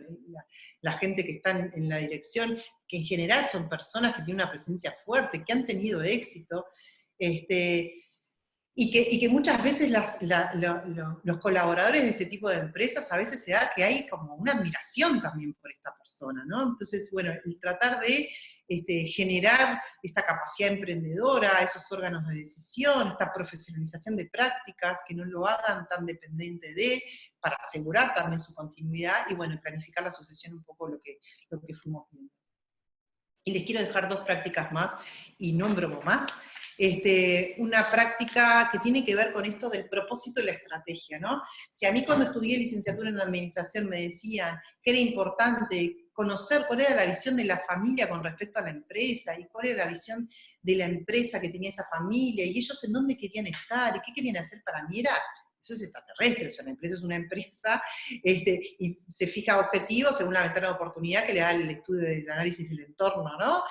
la gente que está en la dirección, que en general son personas que tienen una presencia fuerte, que han tenido éxito, y que muchas veces los colaboradores de este tipo de empresas, a veces se da que hay como una admiración también por esta persona, ¿no? Entonces, bueno, el tratar de generar esta capacidad emprendedora, esos órganos de decisión, esta profesionalización de prácticas, que no lo hagan tan dependiente para asegurar también su continuidad, y bueno, planificar la sucesión un poco lo que fuimos viendo. Y les quiero dejar dos prácticas más, y no en bromo más. Una práctica que tiene que ver con esto del propósito y la estrategia, ¿no? Si a mí cuando estudié licenciatura en administración me decían que era importante conocer cuál era la visión de la familia con respecto a la empresa, y cuál era la visión de la empresa que tenía esa familia, y ellos en dónde querían estar, y qué querían hacer, para mí eso es extraterrestre, o sea, la empresa es una empresa, y se fija objetivos según la ventana de oportunidad que le da el estudio del análisis del entorno, ¿no?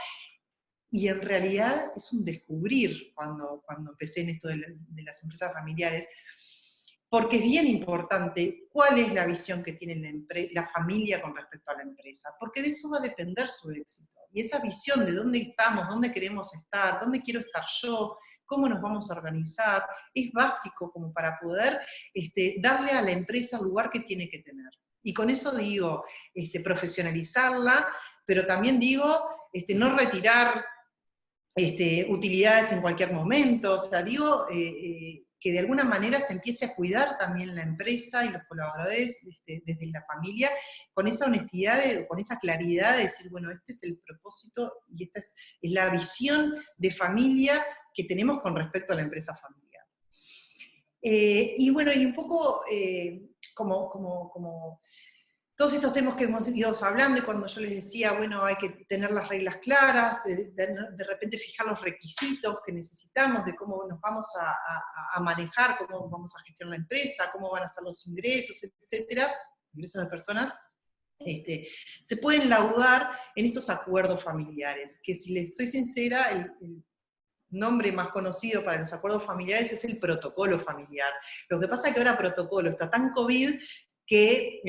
Y en realidad es un descubrir cuando empecé en esto de las empresas familiares, porque es bien importante cuál es la visión que tiene la familia con respecto a la empresa, porque de eso va a depender su éxito. Y esa visión de dónde estamos, dónde queremos estar, dónde quiero estar yo, cómo nos vamos a organizar, es básico como para poder darle a la empresa el lugar que tiene que tener. Y con eso digo, profesionalizarla, pero también digo, no retirar utilidades en cualquier momento, o sea, digo, que de alguna manera se empiece a cuidar también la empresa y los colaboradores desde la familia, con esa honestidad, con esa claridad de decir, bueno, este es el propósito y esta es la visión de familia que tenemos con respecto a la empresa familiar. Y bueno, y un poco como todos estos temas que hemos ido hablando, y cuando yo les decía, bueno, hay que tener las reglas claras, de repente fijar los requisitos que necesitamos, de cómo nos vamos a manejar, cómo vamos a gestionar la empresa, cómo van a ser los ingresos, etcétera, ingresos de personas, se pueden laudar en estos acuerdos familiares, que si les soy sincera, el nombre más conocido para los acuerdos familiares es el protocolo familiar. Lo que pasa es que ahora protocolo está tan COVID que,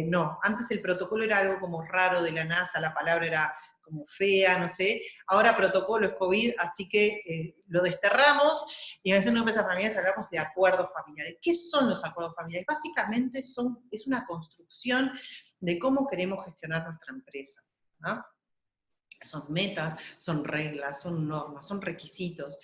no, antes el protocolo era algo como raro de la NASA, la palabra era como fea, no sé, ahora protocolo es COVID, así que lo desterramos, y en las empresas familiares hablamos de acuerdos familiares. ¿Qué son los acuerdos familiares? Básicamente es una construcción de cómo queremos gestionar nuestra empresa, ¿no? Son metas, son reglas, son normas, son requisitos,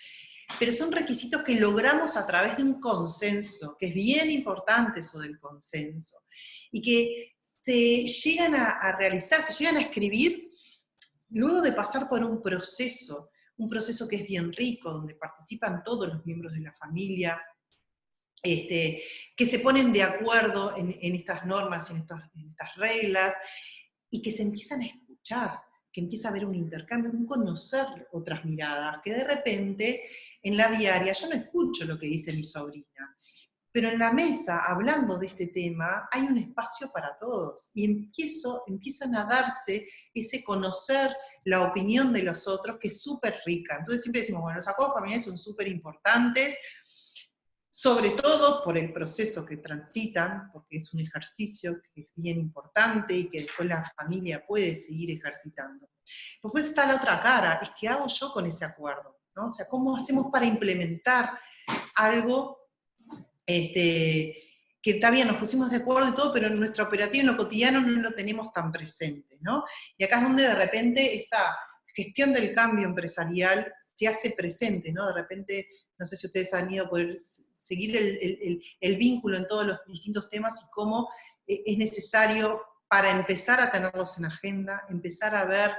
pero son requisitos que logramos a través de un consenso, que es bien importante eso del consenso, y que se llegan a realizar, se llegan a escribir luego de pasar por un proceso que es bien rico, donde participan todos los miembros de la familia, que se ponen de acuerdo en estas normas, en estas reglas, y que se empiezan a escuchar, que empieza a haber un intercambio, un conocer otras miradas, que de repente en la diaria yo no escucho lo que dice mi sobrina, pero en la mesa, hablando de este tema, hay un espacio para todos, y empiezan a darse ese conocer la opinión de los otros, que es súper rica. Entonces siempre decimos, bueno, los acuerdos familiares son súper importantes, sobre todo por el proceso que transitan, porque es un ejercicio que es bien importante y que después la familia puede seguir ejercitando. Después está la otra cara, es qué hago yo con ese acuerdo, ¿no? O sea, ¿cómo hacemos para implementar algo que está bien, nos pusimos de acuerdo y todo, pero en nuestra operativa, en lo cotidiano, no lo tenemos tan presente, ¿no? Y acá es donde de repente esta gestión del cambio empresarial se hace presente, ¿no? De repente, no sé si ustedes han ido a poder seguir el vínculo en todos los distintos temas y cómo es necesario para empezar a tenerlos en agenda, empezar a ver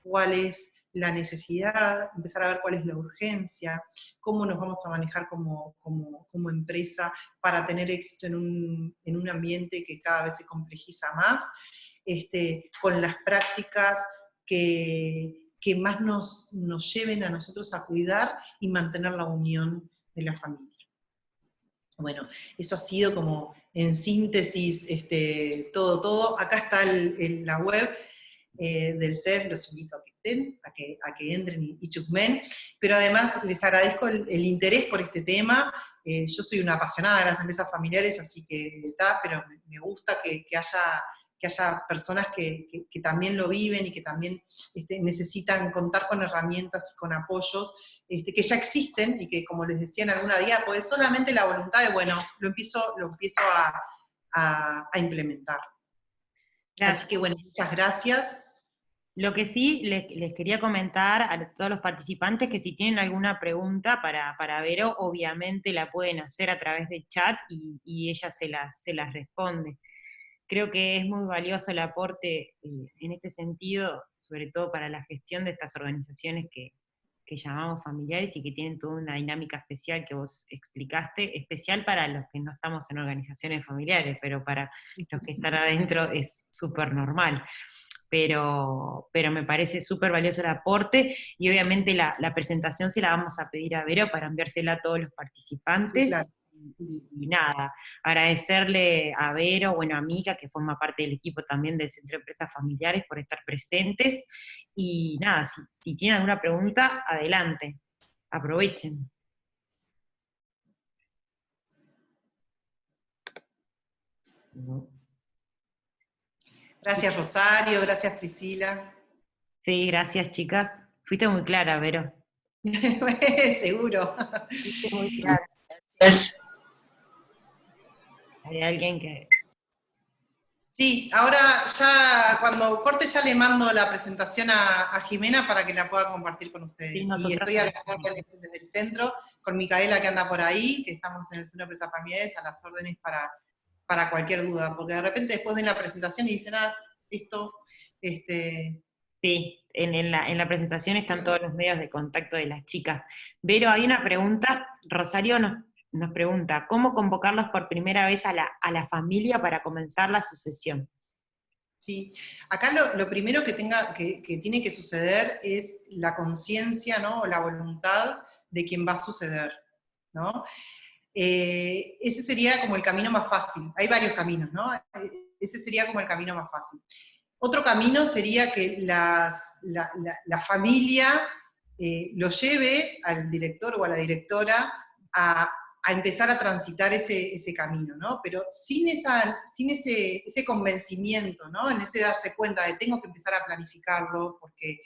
cuál es la necesidad, empezar a ver cuál es la urgencia, cómo nos vamos a manejar como empresa para tener éxito en un ambiente que cada vez se complejiza más, con las prácticas que más nos lleven a nosotros a cuidar y mantener la unión de la familia. Bueno, eso ha sido como en síntesis todo. Acá está la web del CEF, los invito a que estén, a que entren y chusmen, pero además les agradezco el interés por este tema. Yo soy una apasionada de las empresas familiares, así que pero me gusta que haya personas que también lo viven y que también necesitan contar con herramientas y con apoyos que ya existen y que, como les decía en alguna día, pues solamente la voluntad de, bueno, lo empiezo a implementar. Gracias. Así que bueno, muchas gracias. Lo que sí les quería comentar a todos los participantes que si tienen alguna pregunta para Vero, obviamente la pueden hacer a través del chat y ella se las responde. Creo que es muy valioso el aporte en este sentido, sobre todo para la gestión de estas organizaciones que llamamos familiares y que tienen toda una dinámica especial que vos explicaste, especial para los que no estamos en organizaciones familiares, pero para los que están adentro es súper normal. Pero me parece súper valioso el aporte y obviamente la presentación se la vamos a pedir a Vero para enviársela a todos los participantes. Sí, claro. Y nada, agradecerle a Vero, bueno, a Mica, que forma parte del equipo también del Centro de Empresas Familiares, por estar presentes. Y nada, si tienen alguna pregunta, adelante, aprovechen. Gracias Rosario, gracias Priscila. Sí, gracias chicas. Fuiste muy clara, Vero. Seguro. Fuiste muy clara. Gracias. Hay alguien que... Sí, ahora ya cuando corte ya le mando la presentación a Jimena para que la pueda compartir con ustedes. Sí, y estoy a la orden desde el centro, con Micaela que anda por ahí, que estamos en el Centro de Empresas Familiares, a las órdenes para cualquier duda, porque de repente después ven la presentación y dicen, esto... Sí, en la presentación están todos los medios de contacto de las chicas. Vero, hay una pregunta, Rosario nos pregunta, ¿cómo convocarlos por primera vez a la familia para comenzar la sucesión? Sí, acá lo primero que tiene que suceder es la conciencia, ¿no? O la voluntad de quien va a suceder, ¿no? Ese sería como el camino más fácil. Hay varios caminos, ¿no? Ese sería como el camino más fácil. Otro camino sería que la familia lo lleve al director o a la directora a empezar a transitar ese camino, ¿no? Pero sin ese convencimiento, ¿no? En ese darse cuenta de tengo que empezar a planificarlo porque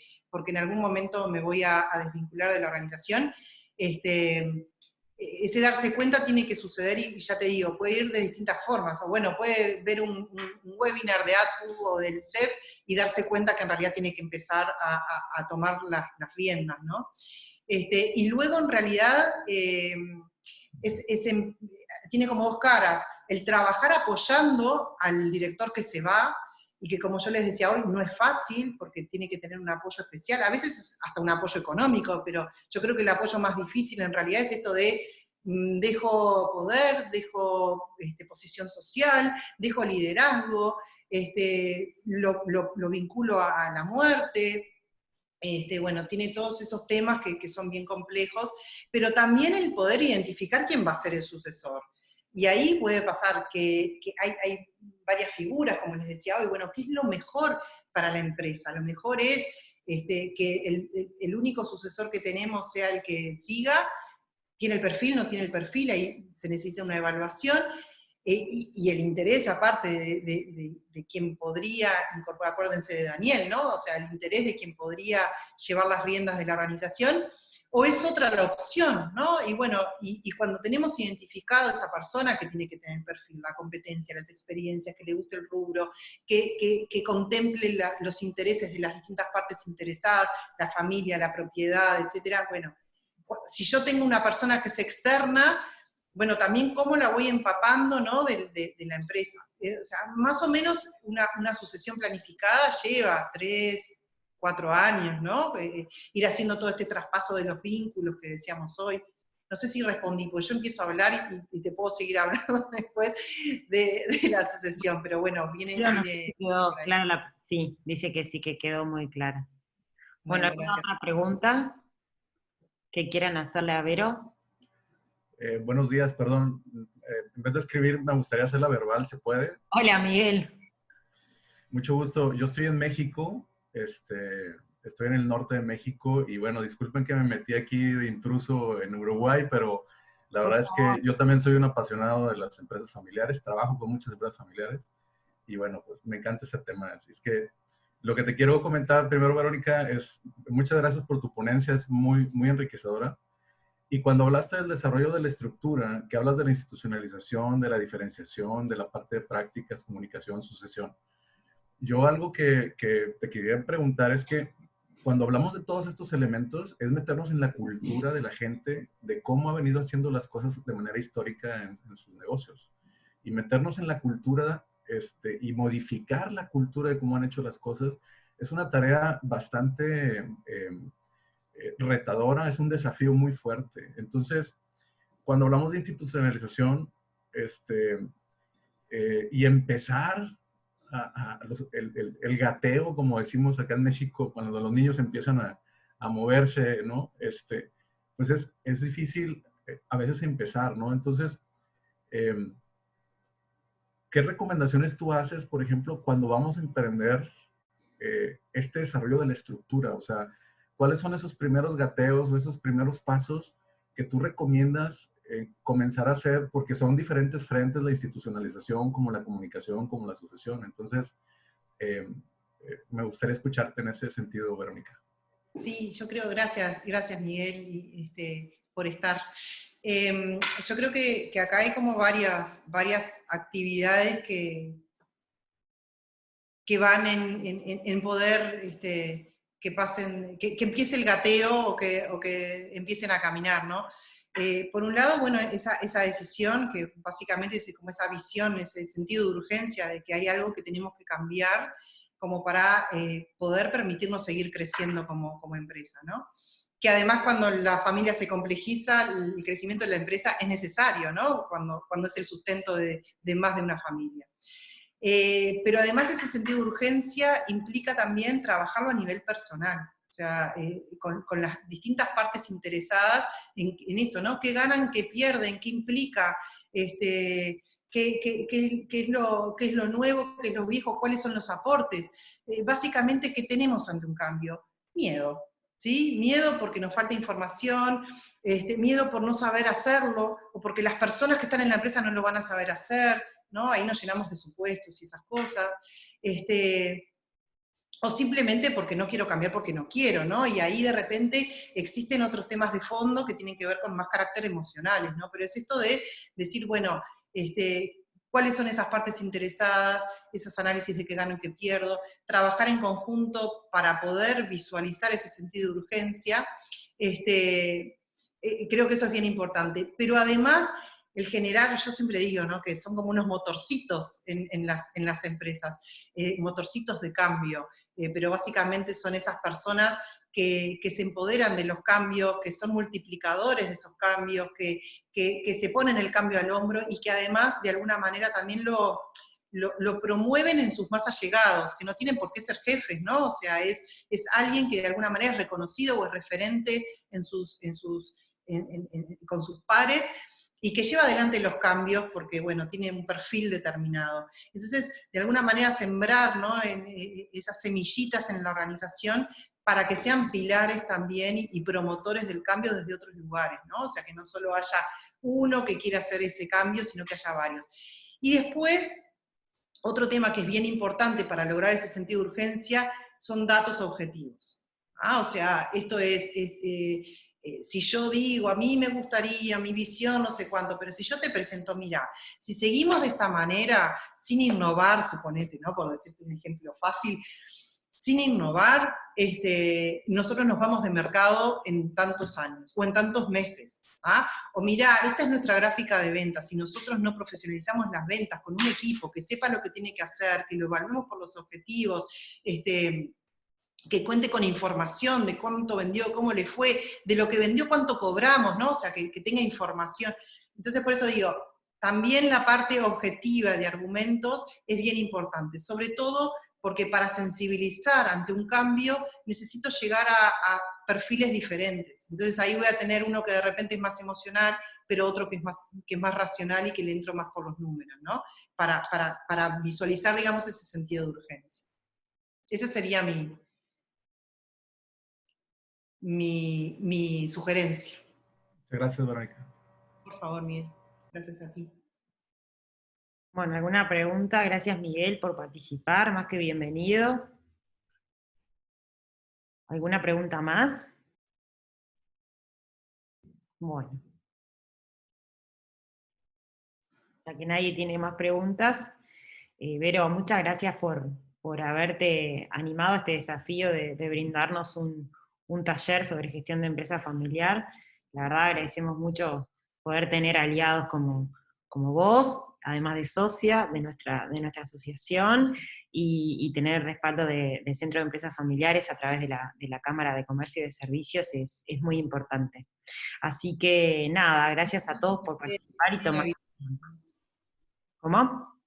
en algún momento me voy a desvincular de la organización, ese darse cuenta tiene que suceder y ya te digo, puede ir de distintas formas, o bueno, puede ver un webinar de ATU o del CEF y darse cuenta que en realidad tiene que empezar a tomar las riendas, ¿no? Y luego en realidad tiene como dos caras, el trabajar apoyando al director que se va, y que como yo les decía hoy, no es fácil, porque tiene que tener un apoyo especial, a veces es hasta un apoyo económico, pero yo creo que el apoyo más difícil en realidad es esto de dejo poder, dejo posición social, dejo liderazgo, lo vinculo a la muerte, bueno, tiene todos esos temas que son bien complejos, pero también el poder identificar quién va a ser el sucesor. Y ahí puede pasar que hay varias figuras, como les decía hoy, bueno, ¿qué es lo mejor para la empresa? Lo mejor es que el único sucesor que tenemos sea el que siga. ¿tiene el perfil, no tiene el perfil? Ahí se necesita una evaluación. Y el interés, aparte de quien podría incorporar, acuérdense de Daniel, ¿no? O sea, el interés de quien podría llevar las riendas de la organización, o es otra la opción, ¿no? Y bueno, y cuando tenemos identificado a esa persona que tiene que tener el perfil, la competencia, las experiencias, que le guste el rubro, que contemple los intereses de las distintas partes interesadas, la familia, la propiedad, etcétera, bueno, si yo tengo una persona que es externa, bueno, también cómo la voy empapando, ¿no? de la empresa. O sea, más o menos una sucesión planificada lleva 3, 4 años, ¿no? Ir haciendo todo este traspaso de los vínculos que decíamos hoy. No sé si respondí, porque yo empiezo a hablar y te puedo seguir hablando después de la sucesión, pero bueno, viene No, quedó por ahí. clara sí, dice que sí, que quedó muy clara. Bueno, Bueno, ¿alguna gracias. otra pregunta que quieran hacerle a Vero? Buenos días, perdón. En vez de escribir, me gustaría hacerla verbal, ¿se puede? Hola, Miguel. Mucho gusto. Yo estoy en México, estoy en el norte de México y bueno, disculpen que me metí aquí de intruso en Uruguay, pero la Por verdad es favor. que yo también soy un apasionado de las empresas familiares, trabajo con muchas empresas familiares y bueno, pues me encanta este tema. Así es que lo que te quiero comentar primero, Verónica, es muchas gracias por tu ponencia, es muy, muy enriquecedora. Y cuando hablaste del desarrollo de la estructura, que hablas de la institucionalización, de la diferenciación, de la parte de prácticas, comunicación, sucesión, yo algo que te quería preguntar es que cuando hablamos de todos estos elementos, es meternos en la cultura de la gente, de cómo ha venido haciendo las cosas de manera histórica en sus negocios. Y meternos en la cultura y modificar la cultura de cómo han hecho las cosas es una tarea bastante retadora, es un desafío muy fuerte. Entonces, cuando hablamos de institucionalización y empezar el gateo, como decimos acá en México, cuando los niños empiezan a moverse, ¿no? Pues es difícil a veces empezar, ¿no? Entonces, ¿qué recomendaciones tú haces, por ejemplo, cuando vamos a emprender este desarrollo de la estructura? O sea, ¿cuáles son esos primeros gateos o esos primeros pasos que tú recomiendas comenzar a hacer? Porque son diferentes frentes, la institucionalización, como la comunicación, como la sucesión. Entonces, me gustaría escucharte en ese sentido, Verónica. Sí, yo creo, gracias Miguel por estar. Yo creo que acá hay como varias actividades que van en poder que pasen, que empiece el gateo o que empiecen a caminar, ¿no? Por un lado, bueno, esa decisión, que básicamente es como esa visión, ese sentido de urgencia de que hay algo que tenemos que cambiar como para poder permitirnos seguir creciendo como empresa, ¿no? Que además cuando la familia se complejiza, el crecimiento de la empresa es necesario, ¿no? Cuando es el sustento de más de una familia. Pero además ese sentido de urgencia implica también trabajarlo a nivel personal, o sea, con las distintas partes interesadas en esto, ¿no? ¿Qué ganan, qué pierden, qué implica, qué es lo nuevo, qué es lo viejo, cuáles son los aportes? Básicamente, ¿qué tenemos ante un cambio? Miedo. ¿Sí? Miedo porque nos falta información, miedo por no saber hacerlo, o porque las personas que están en la empresa no lo van a saber hacer, ¿no? Ahí nos llenamos de supuestos y esas cosas. O simplemente porque no quiero cambiar porque no quiero, ¿no? Y ahí de repente existen otros temas de fondo que tienen que ver con más carácter emocionales, ¿no? Pero es esto de decir, bueno, cuáles son esas partes interesadas, esos análisis de qué gano y qué pierdo, trabajar en conjunto para poder visualizar ese sentido de urgencia, creo que eso es bien importante. Pero además, el generar, yo siempre digo, ¿no? Que son como unos motorcitos en las empresas, motorcitos de cambio, pero básicamente son esas personas que se empoderan de los cambios, que son multiplicadores de esos cambios, que se ponen el cambio al hombro y que además de alguna manera también lo promueven en sus más allegados, que no tienen por qué ser jefes, ¿no? O sea, es alguien que de alguna manera es reconocido o es referente con sus pares y que lleva adelante los cambios porque, bueno, tiene un perfil determinado. Entonces, de alguna manera sembrar, ¿no? esas semillitas en la organización para que sean pilares también y promotores del cambio desde otros lugares, ¿no? O sea, que no solo haya uno que quiera hacer ese cambio, sino que haya varios. Y después, otro tema que es bien importante para lograr ese sentido de urgencia son datos objetivos. O sea, esto es si yo digo, a mí me gustaría, mi visión, no sé cuánto, pero si yo te presento, mira, si seguimos de esta manera, sin innovar, suponete, ¿no? Por decirte un ejemplo fácil, sin innovar, nosotros nos vamos de mercado en tantos años, o en tantos meses. O mira, esta es nuestra gráfica de ventas, si nosotros no profesionalizamos las ventas con un equipo que sepa lo que tiene que hacer, que lo evaluemos por los objetivos, que cuente con información de cuánto vendió, cómo le fue, de lo que vendió, cuánto cobramos, ¿no? O sea, que tenga información. Entonces, por eso digo, también la parte objetiva de argumentos es bien importante, sobre todo porque para sensibilizar ante un cambio necesito llegar a perfiles diferentes. Entonces ahí voy a tener uno que de repente es más emocional, pero otro que es más racional y que le entro más por los números, ¿no? Para visualizar, digamos, ese sentido de urgencia. Esa sería mi sugerencia. Gracias, Verónica. Por favor, Miguel. Gracias a ti. Bueno, ¿alguna pregunta? Gracias, Miguel, por participar, más que bienvenido. ¿Alguna pregunta más? Bueno. Ya que nadie tiene más preguntas, Vero, muchas gracias por haberte animado a este desafío de brindarnos un taller sobre gestión de empresa familiar. La verdad agradecemos mucho poder tener aliados como vos, además de socia de nuestra asociación, y tener el respaldo del Centro de Empresas Familiares a través de la Cámara de Comercio y de Servicios es muy importante. Así que nada, gracias a todos por participar y tomar. ¿Cómo?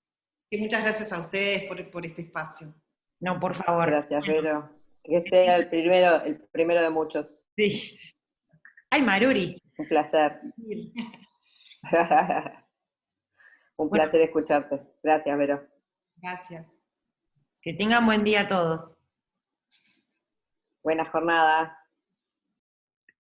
Y muchas gracias a ustedes por este espacio. No, por favor. Gracias, Vero. Que sea el primero de muchos. Sí. Ay, Maruri. Un placer. Un placer escucharte. Gracias, Vero. Gracias. Que tengan buen día todos. Buena jornada.